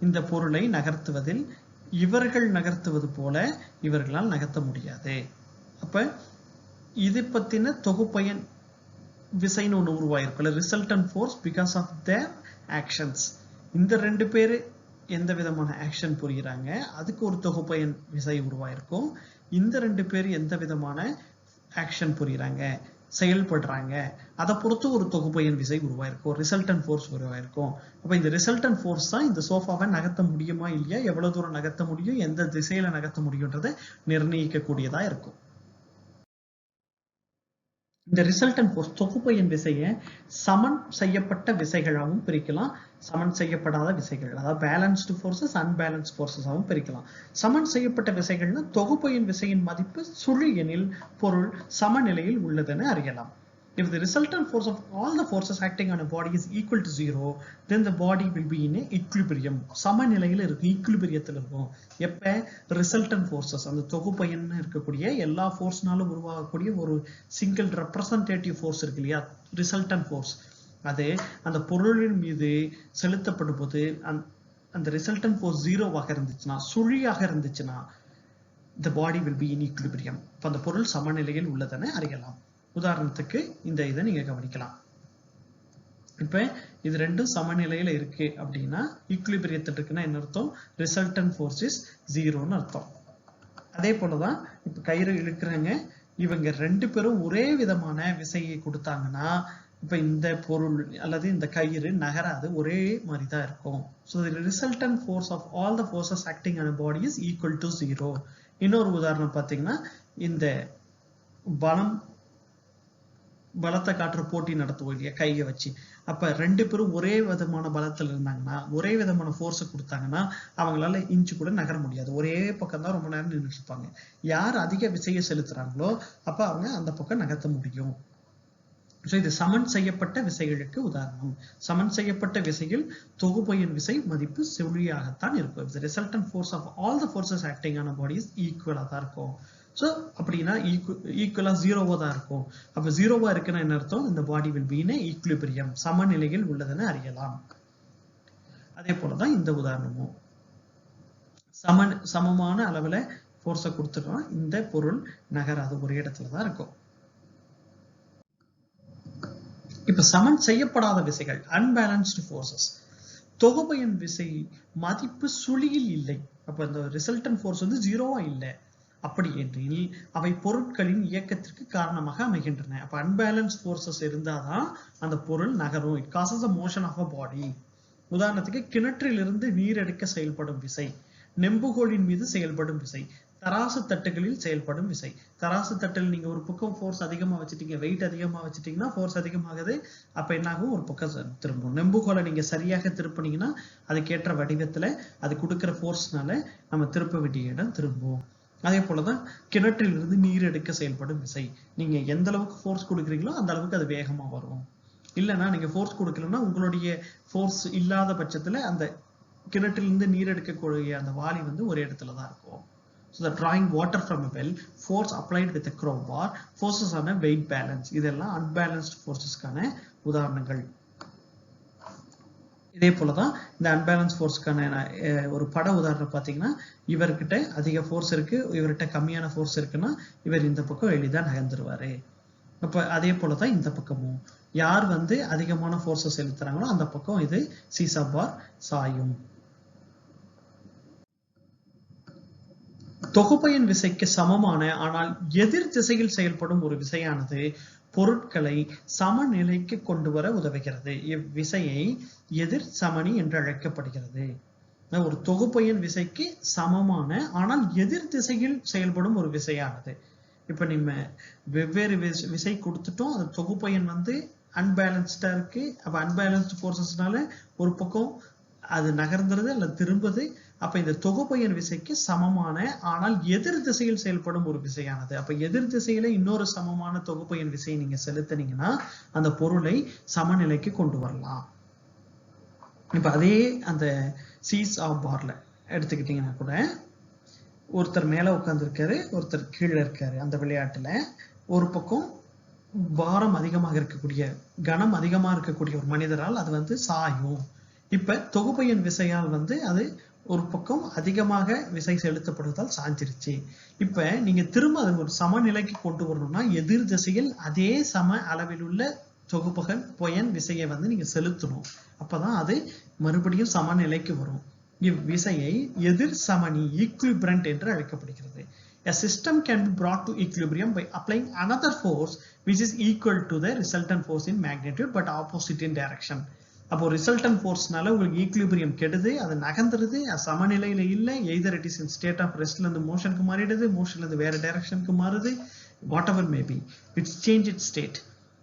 இந்த பொருளை நகர்த்துவதில் இவர்கள் நகர்த்துவது போல இவர்களால் நகர்த்த முடியாது. அப்ப இது பத்தின தொகுப்பயன் விசைன்னு ஒண்ணு உருவாயிருக்குல்ல, resultant force because of their actions. இந்த 2 பேரு எந்த விதமான ஆக்ஷன் புரியுறாங்க அதுக்கு ஒரு தொகுப்பயன் விசை உருவாயிருக்கும். இந்த 2 பேர் எந்த விதமான ஆக்ஷன் புரியுறாங்க, செயல்படுறாங்க, அதை பொறுத்து ஒரு தொகுப்பயன் விசை உருவாயிருக்கும், ரிசல்டன்ட் ஃபோர்ஸ் உருவாயிருக்கும். அப்ப இந்த ரிசல்டன்ட் ஃபோர்ஸ் தான் இந்த சோஃபாவை நகர்த்த முடியுமா இல்லையா, எவ்வளவு தூரம் நகர்த்த முடியும், எந்த திசையில நகர்த்த முடியும்ன்றதை நிர்ணயிக்க கூடியதா இருக்கும். இந்த ரிசல்டன்ட் ஃபோர்ஸ் தொகுப்பயன் விசையை சமன் செய்யப்பட்ட விசைகளாகவும் பிரிக்கலாம், சமன் செய்யப்படாத விசைகள், அதாவது பேலன்ஸ்டு ஃபோர்ஸஸ் அன்பேலன்ஸ்ட் ஃபோர்ஸஸாகவும் பிரிக்கலாம். சமன் செய்யப்பட்ட விசைகள்னா தொகுப்பயன் விசையின் மதிப்பு சுழி எனில் பொருள் சமநிலையில் உள்ளதுன்னு அறியலாம். If the resultant force of all the forces acting on a body is equal to 0, then the body will be in a equilibrium. சமநிலையில் இருக்கும், ஈக்குலிபிரியத்தில் இருக்கும். எப்ப ரிசல்டன்ட் ஃபோர்ஸஸ், அந்த தொகுப்பயன்னு இருக்கக்கூடிய எல்லா ஃபோர்ஸ்னாலும் உருவாகக்கூடிய ஒரு சிங்கிள் ரெப்ரசன்டேட்டிவ் ஃபோர்ஸ் இருக்கு இல்லையா, ரிசல்டன்ட் ஃபோர்ஸ், அது அந்த பொருளின் மீது செலுத்தப்படும் போது அந்த ரிசல்டன்ட் ஃபோர்ஸ் 0வாக இருந்துச்சுன்னா, சுழியாக இருந்துச்சுன்னா, the body will be in equilibrium. அந்த பொருள் சமநிலையில் உள்ளதென அறியலாம். உதாரணத்துக்கு இந்த இதை நீங்க கவனிக்கலாம். இப்ப இது ரெண்டும் சமநிலையில இருக்கு அப்படின்னா ஈக்குலிபிரியத்தில் இருக்குன்னா என்ன அர்த்தம், ரிசல்டன்ட் ஃபோர்ஸ் இஸ் 0ன்னு அர்த்தம். அதே போலதான் இப்ப கயிறு இழுக்கிறாங்க, இவங்க ரெண்டு பேரும் ஒரே விதமான விசையை கொடுத்தாங்கன்னா இப்ப இந்த பொருள் அல்லது இந்த கயிறு நகராது, ஒரே மாதிரி தான் இருக்கும். So the resultant force of all the forces acting on a body is equal to 0. இன்னொரு உதாரணம் பாத்தீங்கன்னா, இந்த பலத்தை காட்டுற போட்டி நடத்துவோம் இல்லையா கையை வச்சு, அப்ப ரெண்டு பேரும் ஒரே விதமான பலத்துல இருந்தாங்கன்னா, ஒரே விதமான ஃபோர்ஸை கொடுத்தாங்கன்னா அவங்களால இன்ச்சு கூட நகர முடியாது, ஒரே பக்கம் தான் ரொம்ப நேரம் நின்றுட்டு இருப்பாங்க. யார் அதிக விசையை செலுத்துறாங்களோ அப்ப அவங்க அந்த பக்கம் நகர்த்த முடியும். இது சமன் செய்யப்பட்ட விசைகளுக்கு உதாரணம். சமன் செய்யப்பட்ட விசையில் தொகுப்பையின் விசை மதிப்பு சுழியாகத்தான் இருக்கும். The resultant force of all the forces acting on a body is equal தான் இருக்கும். So அப்படின்னா ஈக்குவலா 0வா தான் இருக்கும். அப்ப 0வா இருக்குன்னா என்ன அர்த்தம், இந்த பாடி will be in a equilibrium, சமநிலையில் உள்ளதுன்னு அறியலாம். அதே போலதான் இந்த உதாரணமும் சமமான அளவுல ஃபோர்ஸை கொடுத்துட்டோம், இந்த பொருள் நகராது, ஒரு இடத்துலதான் இருக்கும். இப்ப சமன் செய்யப்படாத விசைகள், அன்பேலன்ஸ்டு ஃபோர்ஸஸ், தொகுப்பையின் விசை மதிப்பு சுழியில் இல்லை, அப்ப இந்த ரிசல்டன்ட் ஃபோர்ஸ் வந்து 0வா இல்லை. அப்படி என்றில் அவை பொருட்களின் இயக்கத்திற்கு காரணமாக அமைகின்றன. அப்ப அன்பேலன்ஸ் ஃபோர்ஸஸ் இருந்தாதான் அந்த பொருள் நகரும். It causes the motion of a body. உதாரணத்துக்கு கிணற்றிலிருந்து நீர் எடுக்க செயல்படும் விசை, நெம்புகோலின் மீது செயல்படும் விசை, தராசு தட்டுகளில் செயல்படும் விசை. தராசு தட்டில் நீங்க ஒரு பக்கம் ஃபோர்ஸ் அதிகமா வச்சுட்டீங்க, வெயிட் அதிகமா வச்சுட்டீங்கன்னா ஃபோர்ஸ் அதிகமாகுது, அப்ப என்னாகும், ஒரு பக்கம் திரும்பும். நெம்புகோலை நீங்க சரியாக திருப்பினீங்கன்னா அதுக்கேற்ற வடிவத்துல அது கொடுக்கிற ஃபோர்ஸ்னால நம்ம திருப்ப வேண்டிய இடம் திரும்பும். அதே போலதான் கிணற்றிலிருந்து நீர் எடுக்க செயல்படும் விசை, நீங்க எந்த அளவுக்கு ஃபோர்ஸ் கொடுக்குறீங்களோ அந்த அளவுக்கு அது வேகமா வரும். இல்லைன்னா நீங்க ஃபோர்ஸ் கொடுக்கலன்னா உங்களுடைய ஃபோர்ஸ் இல்லாத பட்சத்துல அந்த கிணற்றிலிருந்து நீர் எடுக்கக்கூடிய அந்த வாளி வந்து ஒரு இடத்துலதான் இருக்கும். So the drawing water from a well, force applied with a crowbar, forces on a weight balance, இதெல்லாம் unbalanced forcesக்கான உதாரணங்கள். இதே போலதான் இந்த அன்பேலன்ஸ் ஃபோர்ஸ்க்கான ஒரு பட உதாரணம் பாத்தீங்கன்னா, இவர்கிட்ட அதிக ஃபோர்ஸ் இருக்கு, இவர்கிட்ட கம்மியான ஃபோர்ஸ் இருக்குன்னா இவர் இந்த பக்கம் எளிதா நகர்ந்துருவாரு. அப்ப அதே போலதான் இந்த பக்கமும் யார் வந்து அதிகமான ஃபோர்ஸை செலுத்துறாங்களோ அந்த பக்கம் இது சீசா பார் சாயும். தொகுப்பையின் விசைக்கு சமமான ஆனால் எதிர் திசையில் செயல்படும் ஒரு விசையானது பொருட்களை சமநிலைக்கு கொண்டு வர உதவுகிறது. இவ்விசையை எதிர் சமனி என்று அழைக்கப்படுகிறது. ஒரு தொகுப்பையின் விசைக்கு சமமான ஆனால் எதிர் திசையில் செயல்படும் ஒரு விசையானது. இப்ப நம்ம வெவ்வேறு விசை கொடுத்துட்டோம், அந்த தொகுப்பையின் வந்து அன்பேலன்ஸ்டா இருக்கு. அப்ப அன்பேலன்ஸ்ட் ஃபோர்ஸஸ்னால ஒரு பக்கம் அது நகர்ந்துருது அல்லது திரும்புது. அப்ப இந்த தொகுப்பையின் விசைக்கு சமமான ஆனால் எதிர் திசையில் செயல்படும் ஒரு விசையானது. அப்ப எதிர் திசையில இன்னொரு சமமான தொகுப்பையின் விசையை நீங்க செலுத்தினீங்கன்னா அந்த பொருளை சமநிலைக்கு கொண்டு வரலாம். இப்ப அதே அந்த சீஸ் ஆஃப் பார்ல எடுத்துக்கிட்டீங்கன்னா கூட, ஒருத்தர் மேல உட்கார்ந்து இருக்காரு, ஒருத்தர் கீழே இருக்காரு. அந்த விளையாட்டுல ஒரு பக்கம் பாரம் அதிகமாக இருக்கக்கூடிய, கனம் அதிகமா இருக்கக்கூடிய ஒரு மனிதரால் அது வந்து சாயும். இப்ப தொகுப்பையின் விசையால் வந்து அது ஒரு பக்கம் அதிகமாக விசை செலுத்தப்படுவதால் சாஞ்சிருச்சு. இப்ப நீங்க திரும்ப அது ஒரு சமநிலைக்கு கொண்டு வரணும்னா எதிர் திசையில் அதே சம அளவில் உள்ள தொகுப்பையின் விசையை வந்து நீங்க செலுத்தணும். அப்பதான் அது மறுபடியும் சமநிலைக்கு வரும். இவ்விசையை எதிர் சமனி, ஈக்குலிபிரண்ட் என்று அழைக்கப்படுகிறது. A system can be brought to equilibrium by applying another force which is equal to the resultant force in magnitude but opposite in direction. அப்போ ரிசல்டன்ட் ஃபோர்ஸ்னால உங்களுக்கு ஈக்குலிபிரியம் கெடுது, அது நகர்ந்துருது, சமநிலையில இல்லை. Either it is in state of ரெஸ்ட்ல இருந்து மோஷனுக்கு மாறிடுது, மோஷன்ல இருந்து வேற டைரக்ஷனுக்கு மாறுது, whatever may be, it's change it state.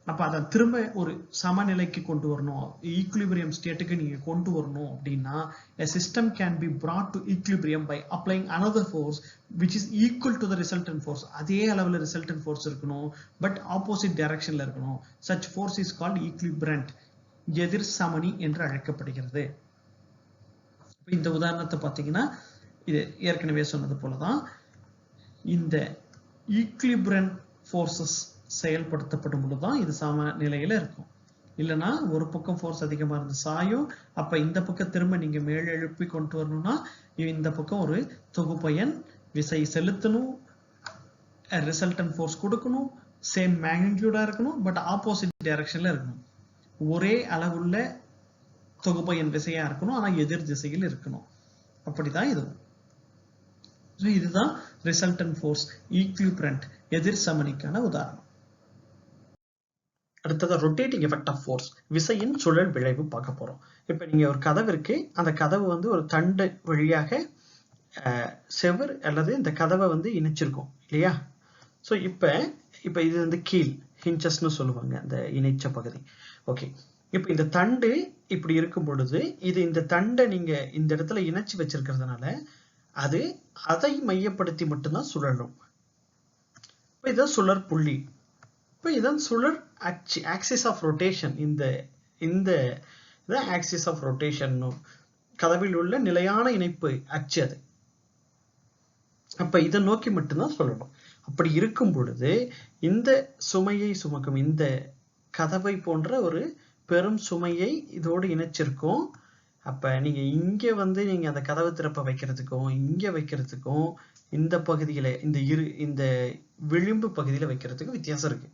அப்ப அதை திரும்ப ஒரு சமநிலைக்கு கொண்டு வரணும், ஈக்குலிபிரியம் ஸ்டேட்டுக்கு நீங்க கொண்டு வரணும் அப்படின்னா a system can be brought to equilibrium by applying another force which is equal to the resultant force. அதே அளவுல resultant force இருக்கணும், பட் ஆப்போசிட் டைரக்ஷன்ல இருக்கணும். such force is called equilibrant, எதிர் சமனி என்று அழைக்கப்படுகிறது. இந்த உதாரணத்தை பார்த்தீங்கன்னா இது ஏற்கனவே சொன்னது போலதான் இந்த ஈக்குலிபிரண்ட் ஃபோர்ஸஸ் செயல்படுத்தப்படும் பொழுதுதான் இது சமநிலையில இருக்கும். இல்லைன்னா ஒரு பக்கம் ஃபோர்ஸ் அதிகமா இருந்து சாயும், அப்ப இந்த பக்கம் திரும்ப நீங்க மேல் எழுப்பி கொண்டு வரணும்னா இந்த பக்கம் ஒரு தொகுப்பயன் விசை செலுத்தணும், ரிசல்டன் ஃபோர்ஸ் கொடுக்கணும், சேம் மேக்னிடியூடா இருக்கணும், பட் ஆப்போசிட் டைரக்ஷன்ல இருக்கணும். ஒரே அளவுள்ள தொகுப்பயன் விசையா இருக்கணும், ஆனா எதிர் திசையில் இருக்கணும். அப்படிதான் இது. இதுதான் ரிசல்டன் ஃபோர்ஸ் ஈக்குலிபிரண்ட் எதிர் சமனிக்கான உதாரணம். அடுத்தது ரொட்டேட்டிங் எஃபெக்ட் ஆஃப் ஃபோர்ஸ், விசையின் சுழல் விளைவு பார்க்க போறோம். இப்ப நீங்க ஒரு கதவு இருக்கு, அந்த கதவு வந்து ஒரு தண்டு வழியாக செவர் அல்லது இந்த கதவை வந்து இணைச்சிருக்கும் இல்லையா? ஸோ இப்ப இது வந்து கீழ் ஹிஞ்சஸ்னு சொல்லுவாங்க அந்த இணைச்ச பகுதி. ஓகே, இப்ப இந்த தண்டு இப்படி இருக்கும் பொழுது இது இந்த தண்டை நீங்க இந்த இடத்துல இணைச்சு வச்சிருக்கிறதுனால அது அதை மையப்படுத்தி மட்டும்தான் சுழலும். இப்ப இதான் சுழற் புள்ளி. இப்ப இதான் சுழற் ஆக்சிஸ் ஆஃப் ரொட்டேஷன். இந்த ஆக்சிஸ் ஆஃப் ரொட்டேஷன் கதவில் உள்ள நிலையான இணைப்பு அச்சு அது. அப்ப இதை நோக்கி மட்டும்தான் சொல்லணும். அப்படி இருக்கும் பொழுது இந்த சுமையை சுமக்கும் இந்த கதவை போன்ற ஒரு பெரும் சுமையை இதோடு இணைச்சிருக்கும். அப்ப நீங்க இங்க வந்து நீங்க அந்த கதவு திறப்ப வைக்கிறதுக்கும் இங்க வைக்கிறதுக்கும் இந்த பகுதியில இந்த விளிம்பு பகுதியில வைக்கிறதுக்கும் வித்தியாசம் இருக்கு.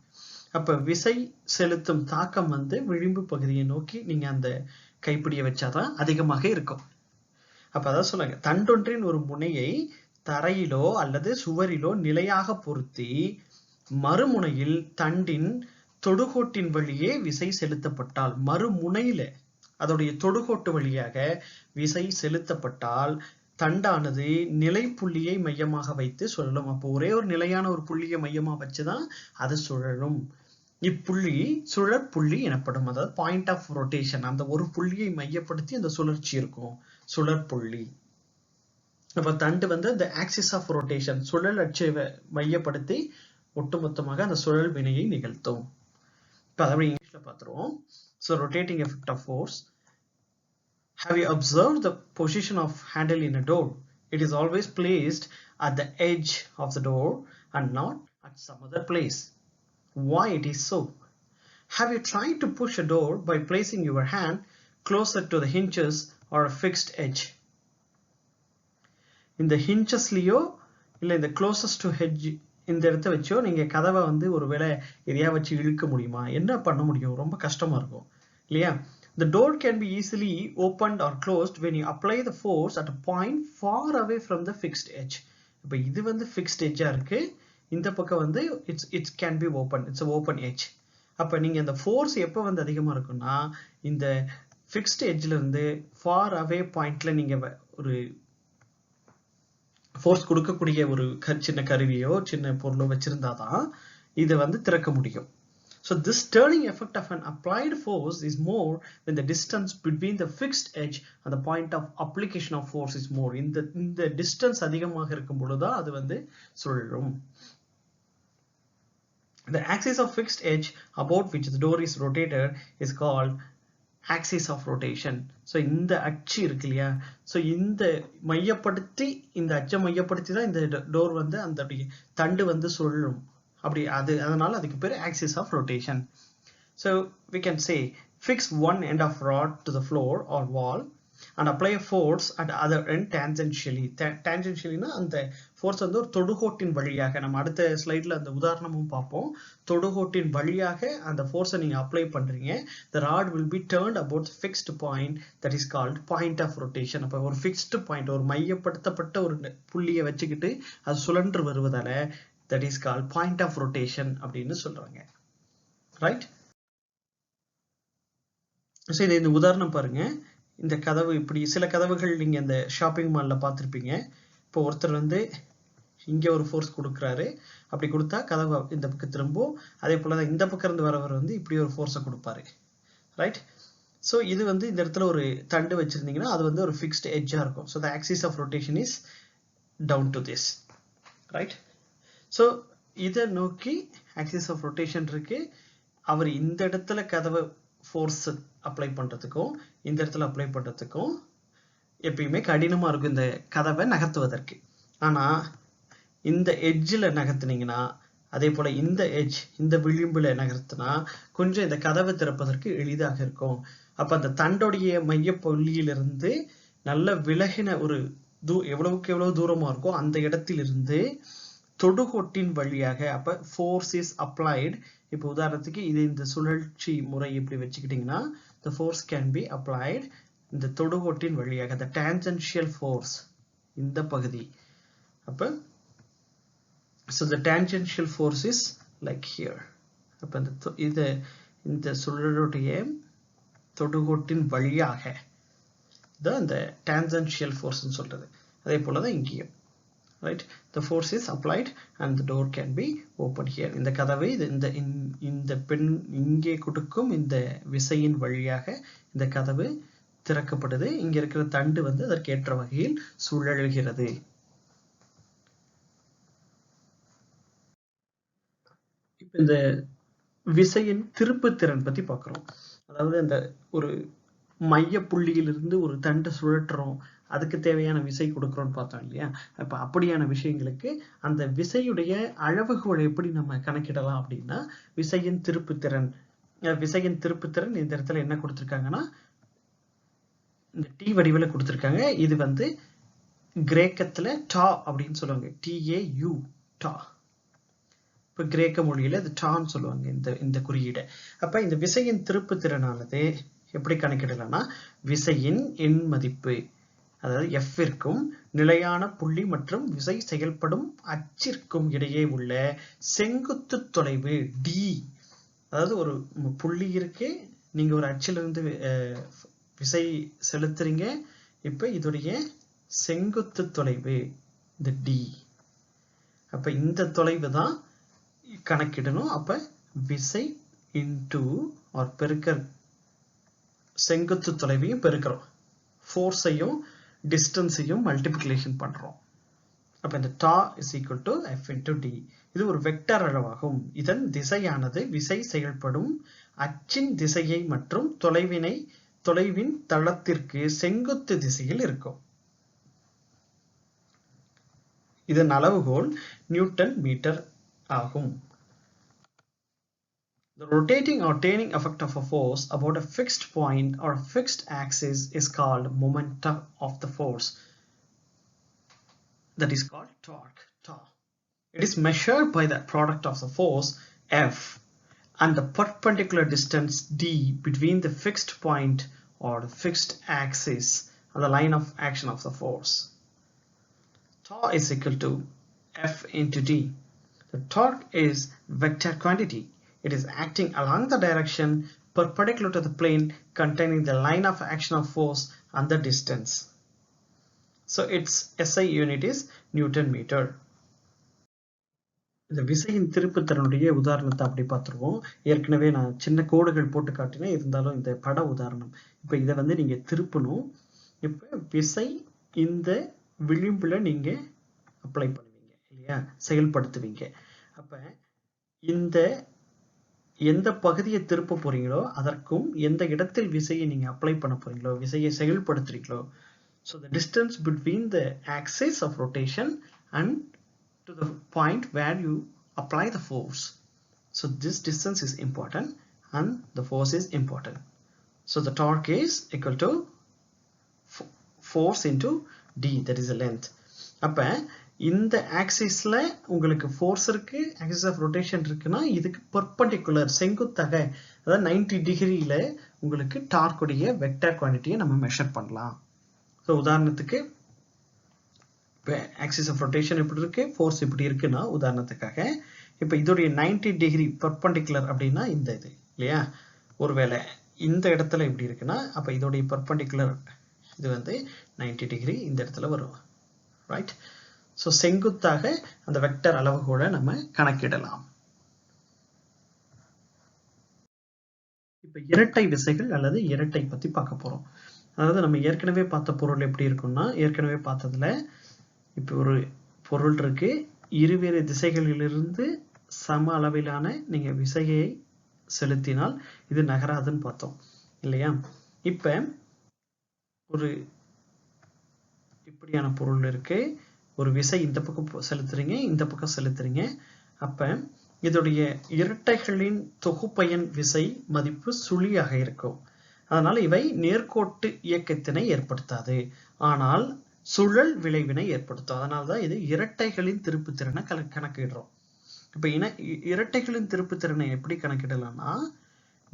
அப்ப விசை செலுத்தும் தாக்கம் வந்து விளிம்பு பகுதியை நோக்கி நீங்க அந்த கைப்பிடியை வச்சாதான் அதிகமாக இருக்கும். அப்ப அதான் சொல்லுங்க, தண்டொன்றின் ஒரு முனையை தரையிலோ அல்லது சுவரிலோ நிலையாக பொருத்தி மறுமுனையில் தண்டின் தொடுகோட்டின் வழியே விசை செலுத்தப்பட்டால், மறுமுனையில அதோடைய தொடுகோட்டு வழியாக விசை செலுத்தப்பட்டால் தண்டானது நிலை புள்ளியை மையமாக வைத்து சுழலும். அப்போ ஒரே ஒரு நிலையான ஒரு புள்ளியை மையமா வச்சுதான் அது சுழலும். இப்புள்ளி சுழற்புள்ளி எனப்படும். அதாவது பாயிண்ட் ஆஃப் ரொட்டேஷன், அந்த ஒரு புள்ளியை மையப்படுத்தி அந்த சுழற்சி இருக்கும், சுழற்புள்ளி. அப்ப தண்டு வந்து இந்த ஆக்சிஸ் ஆஃப் ரொட்டேஷன் சுழல் அச்சை மையப்படுத்தி ஒட்டுமொத்தமாக அந்த சுழல் வினையை நிகழ்த்தும். இப்ப அதை இங்கிலீஷ்ல பார்த்துருவோம். So rotating effect of force. Have you observed the position of handle in a door? It is always placed at the edge of the door and not at some other place. Why it is so? Have you tried to push a door by placing your hand closer to the hinges or a fixed edge? இந்த ஹிஞ்சஸ்லயோ இல்ல இந்த closest to edge இந்த இடத்த வச்சோ நீங்க கதவை வந்து ஒருவேளை எதையா வச்சு இழுக்க முடியுமா? என்ன பண்ண முடியும்? ரொம்ப கஷ்டமா இருக்கும் இல்லையா? The door can be easily opened or closed when you apply the force at a point far away from the fixed edge. இப்ப இது வந்து fixed edge-ஆ இருக்கு, இந்த பக்கம் வந்து it can be open, it's a open edge. அப்ப நீங்க இந்த force எப்ப வந்து அதிகமா இருக்கும்னா இந்த fixed edge-ல இருந்து far away point-ல நீங்க ஒரு ஃபோர்ஸ் கொடுக்கக்கூடிய ஒரு சின்ன கருவியோ சின்ன பொருளோ வச்சிருந்தாதான் இதை வந்து திறக்க முடியும். So this turning effect of an applied force is more when the distance between the fixed edge and the point of application of force is more. இந்த distance அதிகமாக இருக்கும் பொழுதுதான் அது வந்து சுழலும். The axis of fixed edge about which the door is rotated is called axis of rotation. So இந்த அச்சு இருக்கு இல்லையா, so இந்த மையப்படுத்தி இந்த அச்சை மையப்படுத்தி தான் இந்த டோர் வந்து அந்த தண்டு வந்து சுழலும். அப்படி அதனால அதுக்கு பேர் axis of rotation. So we can say fix one end of rod to the floor or wall and apply a force at the other end tangentially. Tangentially-னா அந்த ஃபோர்ஸ் வந்து ஒரு தொடுகோட்டின் வழியாக, நம்ம அடுத்த ஸ்லைட்ல அந்த உதாரணமும் பார்ப்போம், தொடுகோட்டின் வழியாக அந்த ஃபோர்ஸை நீங்க அப்ளை பண்றீங்க. The rod will be turned about the fixed point that is called point of rotation. அப்ப ஒரு fixed point, ஒரு மையப்படுத்தப்பட்ட ஒரு புள்ளியை வச்சுக்கிட்டு அது சுழன்று வருவதால that is called point of rotation அப்படின்னு சொல்றாங்க. ரைட்? ஸோ இந்த உதாரணம் பாருங்க. இந்த கதவு இப்படி சில கதவுகள் நீங்க இந்த ஷாப்பிங் மால்ல பார்த்துருப்பீங்க. இப்போ ஒருத்தர் வந்து இங்க ஒரு ஃபோர்ஸ் கொடுக்குறாரு, அப்படி கொடுத்தா கதவு இந்த பக்கம் திரும்பும். அதே போல தான் இந்த பக்கம் இருந்து வரவர் வந்து இப்படி ஒரு ஃபோர்ஸை கொடுப்பாரு, ரைட்? ஸோ இது வந்து இந்த இடத்துல ஒரு தண்டு வச்சிருந்தீங்கன்னா அது வந்து ஒரு ஃபிக்ஸ்டு எட்ஜா இருக்கும். So the axis of rotation is down to this, right? So இதை நோக்கி ஆக்சிஸ் ஆஃப் ரொட்டேஷன் இருக்கு. அவர் இந்த இடத்துல கதவை ஃபோர்ஸ் அப்ளை பண்றதுக்கும் இந்த இடத்துல அப்ளை பண்றதுக்கும் எப்பயுமே கடினமா இருக்கும் இந்த கதவை நகர்த்துவதற்கு. ஆனா இந்த எட்ஜில் நகர்த்துனீங்கன்னா, அதே போல இந்த எட்ஜ் இந்த விளிம்புல நகர்த்தினா கொஞ்சம் இந்த கதவை திறப்பதற்கு எளிதாக இருக்கும். அப்ப அந்த தண்டோடைய மைய புள்ளியிலிருந்து நல்ல விலகின ஒரு எவ்வளவுக்கு எவ்வளவு தூரமா இருக்கோ அந்த இடத்திலிருந்து தொடுகோட்டின் வழியாக, அப்ப ஃபோர்ஸ் இஸ் அப்ளைடு. இப்போ உதாரணத்துக்கு இது இந்த சுழற்சி முறை இப்படி வச்சுக்கிட்டீங்கன்னா the force can be applied இந்த தொடுகோட்டின் வழியாக, the tangential force இந்த பகுதி. அப்ப so the tangential force is like here. அப்ப இந்த சுழலுடைய தொடுகோட்டின் வழியாக தான் இந்த tangential force ன்னு சொல்றது. அதே போலதான் இங்கேயும், right? The force is applied and the door can be opened here. இந்த கதவை இந்த பெண் இங்கே கொடுக்கும் இந்த விசையின் வழியாக இந்த கதவு திறக்கப்படுது. இங்க இருக்கிற தண்டு வந்து அதற்கு ஏற்ற வகையில் சுழல்கிறது. இப்ப இந்த விசையின் திருப்பு திறன் பத்தி பார்க்கிறோம். அதாவது இந்த ஒரு மைய புள்ளியிலிருந்து ஒரு தண்டை சுழற்றுறோம், அதுக்கு தேவையான விசை கொடுக்குறோம்னு பார்த்தோம் இல்லையா? அப்ப அப்படியான விஷயங்களுக்கு அந்த விசையுடைய அளவுகோல் எப்படி நம்ம கணக்கிடலாம் அப்படின்னா, விசையின் திருப்புத்திறன் இந்த இடத்துல என்ன கொடுத்திருக்காங்கன்னா இந்த டி வடிவில் கொடுத்திருக்காங்க. இது வந்து கிரேக்கத்துல டா அப்படின்னு சொல்லுவாங்க, TAU டா. இப்ப கிரேக்க மொழியில இது டான்னு சொல்லுவாங்க இந்த குறியீடை. அப்ப இந்த விசையின் திருப்பு திறனானது எப்படி கணக்கிடலாம்னா, விசையின் எண் மதிப்பு, அதாவது F-ற்கும் நிலையான புள்ளி மற்றும் விசை செயல்படும் அச்சிற்கும் இடையே உள்ள செங்குத்து தொலைவு D. அதாவது ஒரு புள்ளி இருக்கு, நீங்க ஒரு அச்சிலிருந்து விசை செலுத்துறீங்க, இப்ப இதோடைய செங்குத்து தொலைவு இந்த D. அப்ப இந்த தொலைவு தான் கணக்கிடணும். அப்ப விசை இன்டு ஆர் பெருக்கல் செங்குத்து தொலைவையும் பெருக்கிறோம், ஃபோர்ஸையும் டிஸ்டன்ஸையும் மல்டிப்ளிகேஷன் பண்றோம். அப்ப இந்த டா is equal to F into D. இது ஒரு வெக்டர் அளவாகும். இதன் திசையானது விசை செயல்படும் அச்சின் திசையை மற்றும் தொலைவின் தளத்திற்கு செங்குத்து திசையில் இருக்கும். இதன் அளவுகோல் நியூட்டன் மீட்டர் ஆகும். The rotating or turning effect of a force about a fixed point or fixed axis is called momentum of the force. That is called torque, tau. It is measured by the product of the force F and the perpendicular distance D between the fixed point or the fixed axis and the line of action of the force. Tau is equal to F into D. The torque is vector quantity. It is acting along the direction perpendicular to the plane containing the line of action of force and the distance. So its SI unit is Newton meter. இந்த விசையின் திருப்புத்திறனுடைய உதாரணத்தை அப்படி பார்த்துருவோம். ஏற்கனவே நான் சின்ன கோடுகள் போட்டு காட்டினேன், இருந்தாலும் இந்த பட உதாரணம். இப்ப இதை வந்து நீங்க திருப்பணும். இப்ப விசை இந்த விளிம்புல நீங்க அப்ளை பண்ணுவீங்க இல்லையா, செயல்படுத்துவீங்க. அப்ப இந்த எந்த பகுதியை திருப்ப போறீங்களோ அதற்கும் எந்த இடத்தில் விசையை நீங்க அப்ளை பண்ண போறீங்களோ, விசையை செயல்படுத்துறீங்களோ, so the distance between the axis of rotation and to the point where you apply the force, so this distance is important and the force is important. So the torque is equal to force into D, that is the length. அப்ப இந்த ஆக்சிஸ்ல உங்களுக்கு force இருக்கு, axis of rotation இருக்குன்னா இதுக்கு perpendicular செங்குத்தாக, அதாவது 90 டிகிரியில உங்களுக்கு டார்க்குடைய vector குவான்டிட்டியை நம்ம மெஷர் பண்ணலாம். ஸோ உதாரணத்துக்கு இப்போ ஆக்சிஸ் ஆஃப் ரொட்டேஷன் இப்படி இருக்கு, ஃபோர்ஸ் இப்படி இருக்குன்னா உதாரணத்துக்காக இப்போ இதோடைய 90 டிகிரி பெர்பெண்டிகுலர் அப்படின்னா இந்த இது இல்லையா, ஒருவேளை இந்த இடத்துல இப்படி இருக்குன்னா அப்போ இதோடைய பெர்பெண்டிகுலர் இது வந்து 90 டிகிரி இந்த இடத்துல வரும், ரைட்? ஸோ செங்குத்தாக அந்த வெக்டர் அளவுகோலை நம்ம கணக்கிடலாம். இப்ப இரட்டை விசைகள் அல்லது இரட்டை பத்தி பார்க்க போறோம். அதாவது நம்ம ஏற்கனவே பார்த்த பொருள் எப்படி இருக்கும்னா, ஏற்கனவே பார்த்ததுல இப்ப ஒரு பொருள் இருக்கு, இருவேறு திசைகளிலிருந்து சம அளவிலான நீங்க விசையை செலுத்தினால் இது நகராதுன்னு பார்த்தோம் இல்லையா? இப்ப ஒரு இப்படியான பொருள் இருக்கு, ஒரு விசை இந்த பக்கம் செலுத்துறீங்க, இந்த பக்கம் செலுத்துறீங்க. அப்ப இதோடைய இரட்டைகளின் தொகுப்பயன் விசை மதிப்பு சுழியாக இருக்கும். அதனால இவை நேர்கோட்டு இயக்கத்தினை ஏற்படுத்தாது, ஆனால் சுழல் விளைவினை ஏற்படுத்தும். அதனாலதான் இது இரட்டைகளின் திருப்புத்திறனை கணக்கிடுறோம். இப்ப இரட்டைகளின் திருப்புத்திறனை எப்படி கணக்கிடலாம்னா,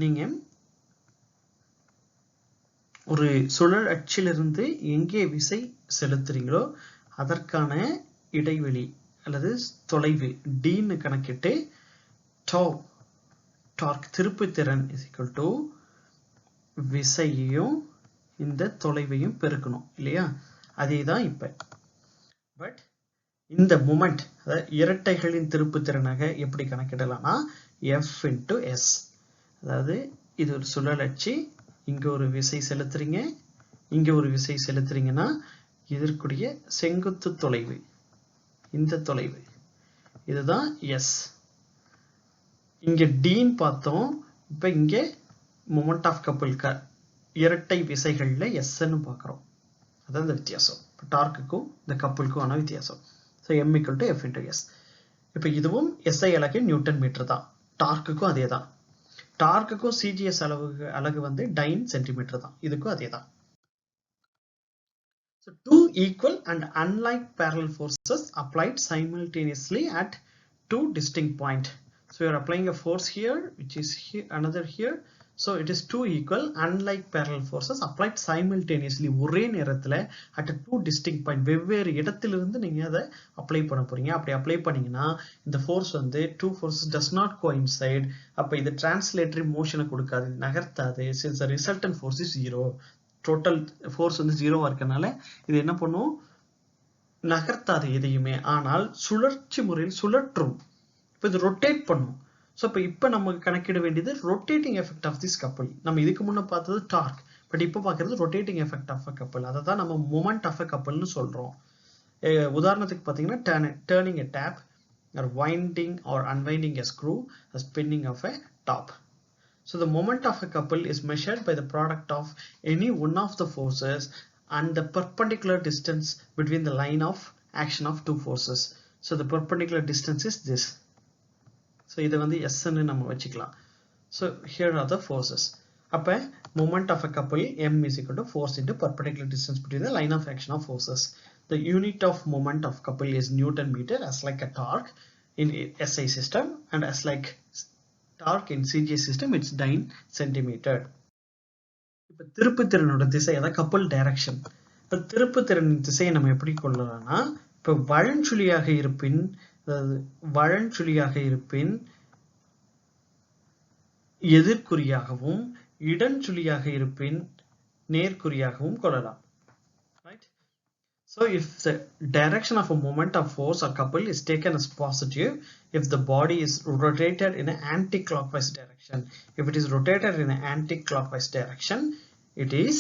நீங்க ஒரு சுழல் அச்சிலிருந்து எங்கே விசை செலுத்துறீங்களோ அதற்கான இடைவெளி அல்லது தொலைவு dன்னு கணக்கிட்டு டார்க் திருப்புத்திறன் is equal to விசையையும் இந்த தொலைவையும் பெருக்கணும் இல்லையா? அதேதான் இப்ப. பட் இந்த மொமெண்ட் இரட்டைகளின் திருப்புத்திறனாக எப்படி கணக்கிடலாம்னா F into S. அதாவது இது ஒரு சுழல் அச்சு, இங்க ஒரு விசை செலுத்துறீங்க, இங்க ஒரு விசை செலுத்துறீங்கன்னா இதற்குரிய செங்குத்து தொலைவு இந்த தொலைவு இதுதான் S. இங்க Dன்னு பார்த்தோம், இப்ப இங்க மொமெண்ட் ஆஃப் கப்பிள் இரட்டை விசைகள்ல Sன்னு பார்க்கிறோம். அதான் இந்த வித்தியாசம் டார்க்குக்கும் இந்த கப்பிளுக்கும் ஆன வித்தியாசம். So M equal to F into S. இப்ப இதுவும் SI அலகு நியூட்டன் மீட்டர் தான், டார்க்குக்கும் அதே தான். டார்க்குக்கும் CGS அலகு வந்து டைன் சென்டிமீட்டர் தான், இதுக்கும் அதே தான். So two equal and unlike parallel forces applied simultaneously at two distinct points. So you are applying a force here, which is here, another here. So it is two equal unlike parallel forces applied simultaneously ஒரே நேரத்துல at a two distinct point, வெவ்வேறு இடத்திலிருந்து நீங்க அதை apply பண்ண போறீங்க. அப்படி apply பண்ணீங்கன்னா இந்த ஃபோர்ஸ் வந்து two forces does not coincide. அப்ப இது டிரான்ஸ்லேட்டரி மோஷனை கொடுக்காது, நகர்த்தாது. since the resultant force is zero, total force வந்து ஜீரோவா இருக்கனால இது என்ன பண்ணும், நகர்த்தாது எதையுமே, ஆனால் சுழற்சி முறையில் சுழற்றும். இப்ப இது ரொட்டேட் பண்ணும். ஸோ இப்ப நம்ம கணக்கிட வேண்டியது ரொட்டேட்டிங் எஃபெக்ட் ஆஃப் திஸ் கப்பல். நம்ம இதுக்கு முன்ன பார்த்தது டார்க், பட் இப்ப பாக்குறது ரொட்டேட்டிங் எஃபெக்ட் ஆஃப் அ கப்பல். அதை தான் நம்ம மூமெண்ட் ஆஃப் அ கப்பல்னு சொல்றோம். உதாரணத்துக்கு பாத்தீங்கன்னா turning a tape or winding or unwinding a screw, a spinning of a top. So the moment of a couple is measured by the product of any one of the forces and the perpendicular distance between the line of action of two forces. So the perpendicular distance is this. So இதை வந்து S ன்னு நம்ம வச்சுக்கலாம். So here are the forces. அப்ப moment of a couple M is equal to force into perpendicular distance between the line of action of forces. The unit of moment of couple is Newton meter as like a torque in SI system, and as like torque in CGS system it's dyne centimeter. இப்ப திருப்புத்திறனோட திசை அதாவது கப்பல் direction. இப்ப திருப்புத்திறன் திசையை நம்ம எப்படி கொள்ளலாம்னா, இப்ப வழஞ்சுழியாக இருப்பின் எதிர்குறியாகவும் இடஞ்சுழியாக இருப்பின் நேர்குறியாகவும் கொள்ளலாம். Right? So if the direction of a moment of force or couple is taken as positive, if the body is rotated in an anti-clockwise direction, if it is rotated in an anti-clockwise direction, it is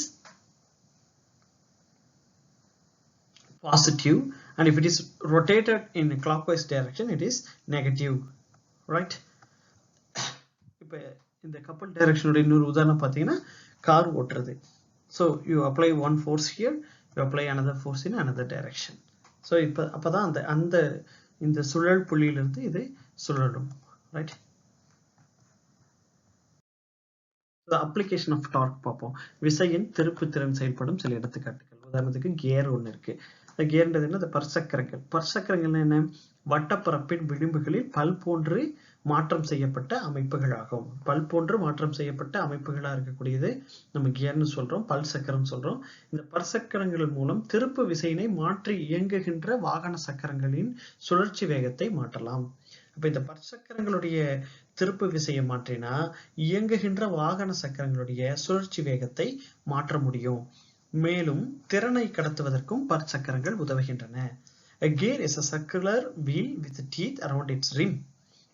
positive, and if it is rotated in a clockwise direction, it is negative. Right? இப்ப இந்த கப்பல் டைரக்ஷனோட இன்னொரு உதாரணம் பாத்தீங்கன்னா car ஓட்டுறது. So you apply one force here, you apply another force in another direction. So அப்பதான் அந்த இந்த சுழல் புள்ளியிலிருந்து இது சுழலும். Right? The application of torque பார்ப்போம். விசையின் திருப்புத்திறன் செயல்படும் சில எடுத்துக்காட்டுகள். உதாரணத்துக்கு கியர் ஒன்று இருக்கு. கியர்ன்றது என்ன? பற்சக்கரங்கள். பற்சக்கரங்கள் என்ன? வட்டப்பரப்பின் விளிம்புகளில் பல் போன்று மாற்றம் செய்யப்பட்ட அமைப்புகள் ஆகும். பல் போன்று மாற்றம் செய்யப்பட்ட அமைப்புகளா இருக்கக்கூடியது நம்ம கியர்னு சொல்றோம், பல் சக்கரம் சொல்றோம். இந்த பற்சக்கரங்களின் மூலம் திருப்பு விசையினை மாற்றி இயங்குகின்ற வாகன சக்கரங்களின் சுழற்சி வேகத்தை மாற்றலாம். அப்ப இந்த பற்சக்கரங்களுடைய திருப்பு விசையை மாற்றினா இயங்குகின்ற வாகன சக்கரங்களுடைய சுழற்சி வேகத்தை மாற்ற முடியும். மேலும் திறனை கடத்துவதற்கும் பற்சக்கரங்கள் உதவுகின்றன. A gear is a circular wheel with teeth around its rim.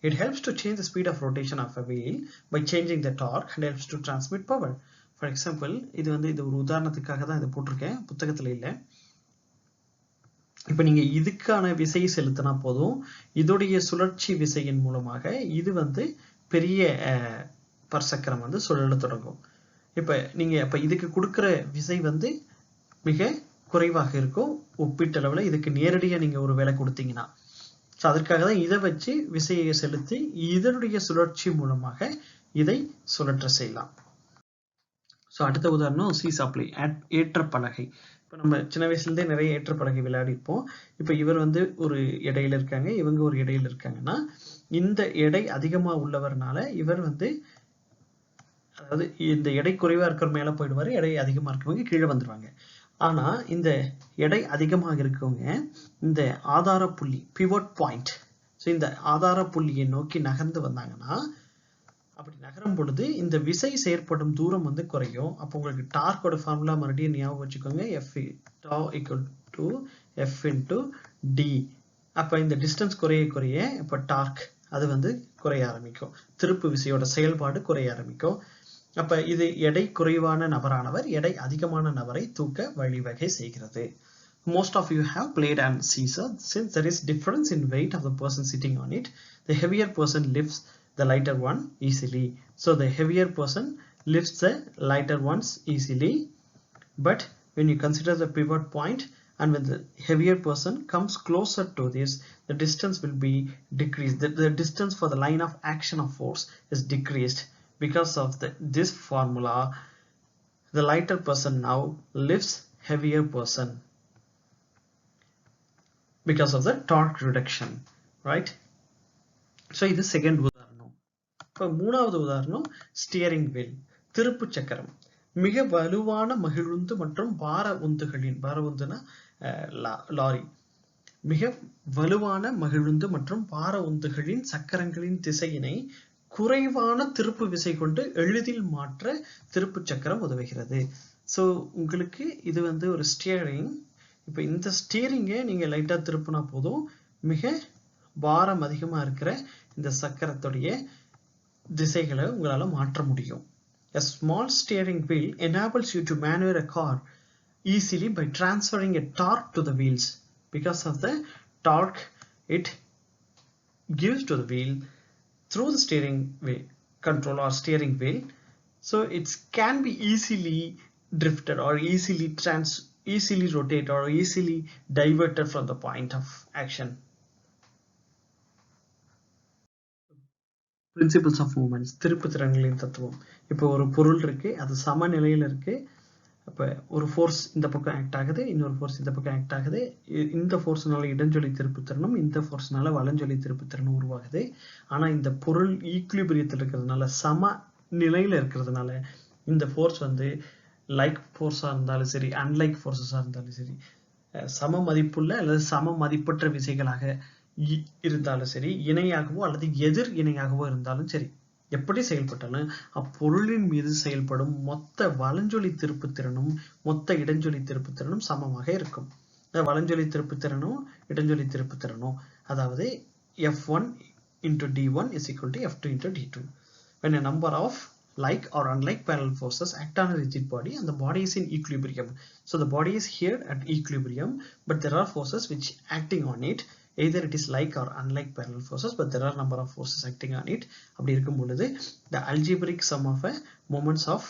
It helps to change the speed of rotation of a wheel by changing the torque and helps to transmit power. For example, இது ஒரு உதாரணத்துக்காக தான் இதை போட்டிருக்கேன், புத்தகத்துல இல்லை. இப்போ நீங்க இதுக்கான விசையை செலுத்தினா போதும், இதோடைய சுழற்சி விசையின் மூலமாக இது பெரிய பற்சக்கரம் சுழல தொடங்கும். இப்ப இதுக்கு கொடுக்கிற விசை மிக குறைவாக இருக்கும் ஒப்பீட்டளவுல. இதுக்கு நேரடியா நீங்க ஒரு வேலை கொடுத்தீங்கன்னா, அதற்காக தான் இதை வச்சு விசையை செலுத்தி இதனுடைய சுழற்சி மூலமாக இதை சுழற்ற செய்யலாம். அடுத்த உதாரணம் சீசாப்ளை, ஏற்ற பலகை. இப்போ நம்ம சின்ன வயசுல இருந்தே நிறைய ஏற்ற பலகை விளையாடி இருப்போம். இப்போ இவர் ஒரு எடையில இருக்காங்க, இவங்க ஒரு எடையில இருக்காங்கன்னா, இந்த எடை அதிகமா உள்ளவர்னால இவர் அதாவது இந்த எடை குறைவா இருக்கிற மேல போயிடுவாரு, எடை அதிகமா இருக்கவங்க கீழே வந்துருவாங்க. ஆனா இந்த எடை அதிகமாக இருக்கவங்க இந்த ஆதார புள்ளி பிவோட் பாயிண்ட், இந்த ஆதார புள்ளியை நோக்கி நகர்ந்து வந்தாங்கன்னா, அப்படி நகரும் பொழுது இந்த விசை செயற்படும் தூரம் குறையும். அப்போ உங்களுக்கு டார்க்கோட ஃபார்முலா மறுபடியும் ஞாபகம் வச்சுக்கோங்க, F into d. அப்ப இந்த டிஸ்டன்ஸ் குறைய குறைய இப்ப டார்க் அது குறைய ஆரம்பிக்கும், திருப்பு விசையோட செயல்பாடு குறைய ஆரம்பிக்கும். அப்ப இது எடை குறைவான நபரானவர் எடை அதிகமான நபரை தூக்க வழிவகை செய்கிறது. Most of you have played on seesaw. Since there is difference in weight of the person sitting on it, the heavier person lifts the lighter one easily. So the heavier person lifts the lighter ones easily. But when you consider the pivot point and when the heavier person comes closer to this, the distance will be decreased. The distance for the line of action of force is decreased. Because of this formula, the lighter person now lifts heavier person because of the torque reduction, right? So this is second உதாரணம். இப்போ மூணாவது உதாரணம் steering wheel, திருப்பு சக்கரம். மிக வலுவான மகிழுந்து மற்றும் பார உந்துனா லாரி, மிக வலுவான மகிழுந்து மற்றும் பார உந்துகளின் சக்கரங்களின் திசையினை குறைவான திருப்பு விசை கொண்டு எளிதில் மாற்ற திருப்பு சக்கரம் உதவுகிறது. ஸோ உங்களுக்கு இது ஒரு ஸ்டியரிங். இப்போ இந்த ஸ்டியரிங்கை நீங்க லைட்டா திருப்பினா போதும், மிக பாரம் அதிகமா இருக்கிற இந்த சக்கரத்துடைய திசைகளை உங்களால மாற்ற முடியும். A small steering wheel enables you to maneuver a car easily by transferring a torque to the wheels. Because of the torque it gives to the wheel through the steering wheel control or steering wheel, so it can be easily drifted or easily rotate or easily diverted from the point of action. Principles of movements, திருப்பு திறன்களின் தத்துவம். இப்போ ஒரு பொருள் இருக்கு, அது சமநிலையில இருக்கு. அப்ப ஒரு ஃபோர்ஸ் இந்த பக்கம் ஆக்ட் ஆகுது, இன்னொரு ஃபோர்ஸ் இந்த பக்கம் ஆக்ட் ஆகுது. இந்த ஃபோர்ஸ்னால இடஞ்சொலி திருப்புத்திறனும் இந்த ஃபோர்ஸ்னால வலஞ்சொலி திருப்புத்திறனும் உருவாகுது. ஆனா இந்த பொருள் ஈக்குலிபிரியத்தில் இருக்கிறதுனால, சம நிலையில இருக்கிறதுனால, இந்த ஃபோர்ஸ் லைக் ஃபோர்ஸா இருந்தாலும் சரி, அன்லைக் ஃபோர்ஸஸா இருந்தாலும் சரி, சம மதிப்புள்ள அல்லது சம மதிப்பற்ற விசைகளாக இருந்தாலும் சரி, இணையாகவோ அல்லது எதிர் இணையாகவோ இருந்தாலும் சரி, எப்படி செயல்பட்டாலும் அப்பொருளின் மீது செயல்படும் மொத்த வலஞ்சொலி திருப்புத்திறனும் மொத்த இடஞ்சொலி திருப்புத்திறனும் சமமாக இருக்கும். வலஞ்சொலி திருப்புத்திறனும் இடஞ்சொலி திருப்புத்திறனும், அதாவது F1 into D1 is equal to F2 into D2. When a number of like or unlike parallel forces act on a rigid body and the body is in equilibrium. So the body is here at equilibrium, but there are forces which acting on it. Either it is like or unlike parallel forces, but there are number of forces acting on it. அப்படி இருக்கும் பொழுது the algebraic sum of a moments of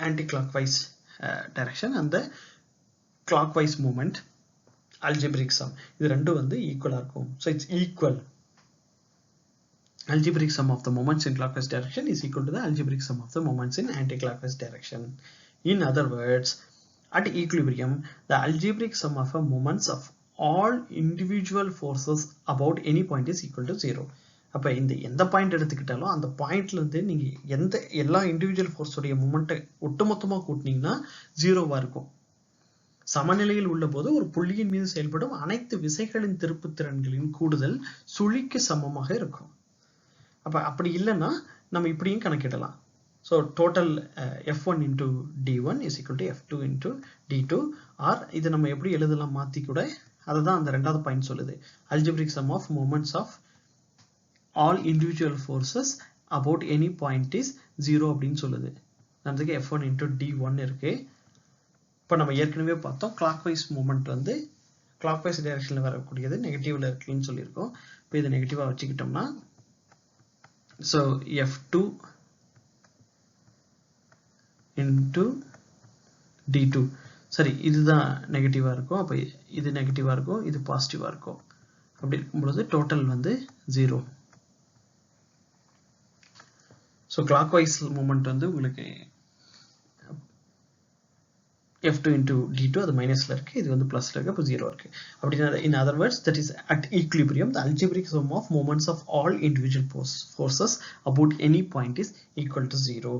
anti-clockwise direction and the clockwise moment algebraic sum, இது ரெண்டும் ஈக்குவலா இருக்கும். So it's equal. Algebraic sum of the moments in clockwise direction is equal to the algebraic sum of the moments in anti-clockwise direction. In other words, at equilibrium, the algebraic sum of a moments of all individual forces about any point is equal to 0. அப்ப இந்த எந்த point எடுத்துக்கிட்டாலும் அந்த பாயிண்ட்ல இருந்து நீங்க எல்லா individual force உடைய மொமெண்ட்டை ஒட்டுமொத்தமா கூட்டினீங்கன்னா 0வா இருக்கும். சமநிலையில் உள்ள போது ஒரு புள்ளியின் மீது செயல்படும் அனைத்து விசைகளின் திருப்புத்திறன்களின் கூடுதல் சுழிக்கு சமமாக இருக்கும். அப்ப அப்படி இல்லைன்னா நம்ம இப்படியும் கணக்கிடலாம். So total F1 into D1 is equal to F2 into D2, or இது நம்ம எப்படி எழுதலாம் மாத்தி கூட அதுதான் அந்த ரெண்டாவது பாயிண்ட் சொல்லுது. Algebraic sum of moments of all individual forces about any point is 0 அப்படின்னு சொல்லுது. நமக்கு F1 into D1 இருக்கு. இப்போ நம்ம ஏற்கனவே பார்த்தோம் clockwise movement வந்து clockwise directionல வரக்கூடியது நெகட்டிவ்ல இருக்குன்னு சொல்லியிருக்கோம். இப்போ இது நெகட்டிவா வச்சுக்கிட்டோம்னா so F2 into D2 சரி இதுதான் நெகட்டிவா இருக்கும். அப்போ இது நெகட்டிவா இருக்கும், இது பாசிட்டிவா இருக்கும். அப்படி இருக்கும்பொழுது டோட்டல் வந்து 0. ஸோ clockwise மூமெண்ட் வந்து உங்களுக்கு F2 into D2 அது மைனஸ்ல இருக்கு, இது வந்து பிளஸ்ல இருக்கு, அப்போ 0 இருக்கு. அப்படின்னா in other words that is at equilibrium the algebraic sum of moments of all individual forces about any point is equal to 0.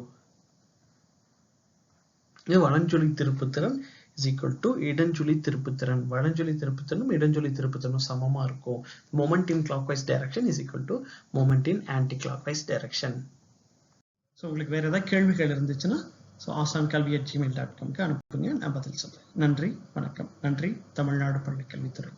இது வலஞ்சுழி திருப்புத்திறன் is equal to இடஞ்சுழி திருப்புத்திறன். வலஞ்சுழி திருப்புத்திறனும் இடஞ்சுழி திருப்புத்திறனும் சமமா இருக்கும். Moment in clockwise direction is equal to moment in anti-clockwise direction. So உங்களுக்கு வேறு ஏதாவது கேள்விகள் இருந்துச்சுன்னா ஸோ asankalvi@gmail.com அனுப்புங்க, நான் பதில் சொல்கிறேன். நன்றி, வணக்கம். நன்றி, தமிழ்நாடு பள்ளிக்கல்வித்துறை.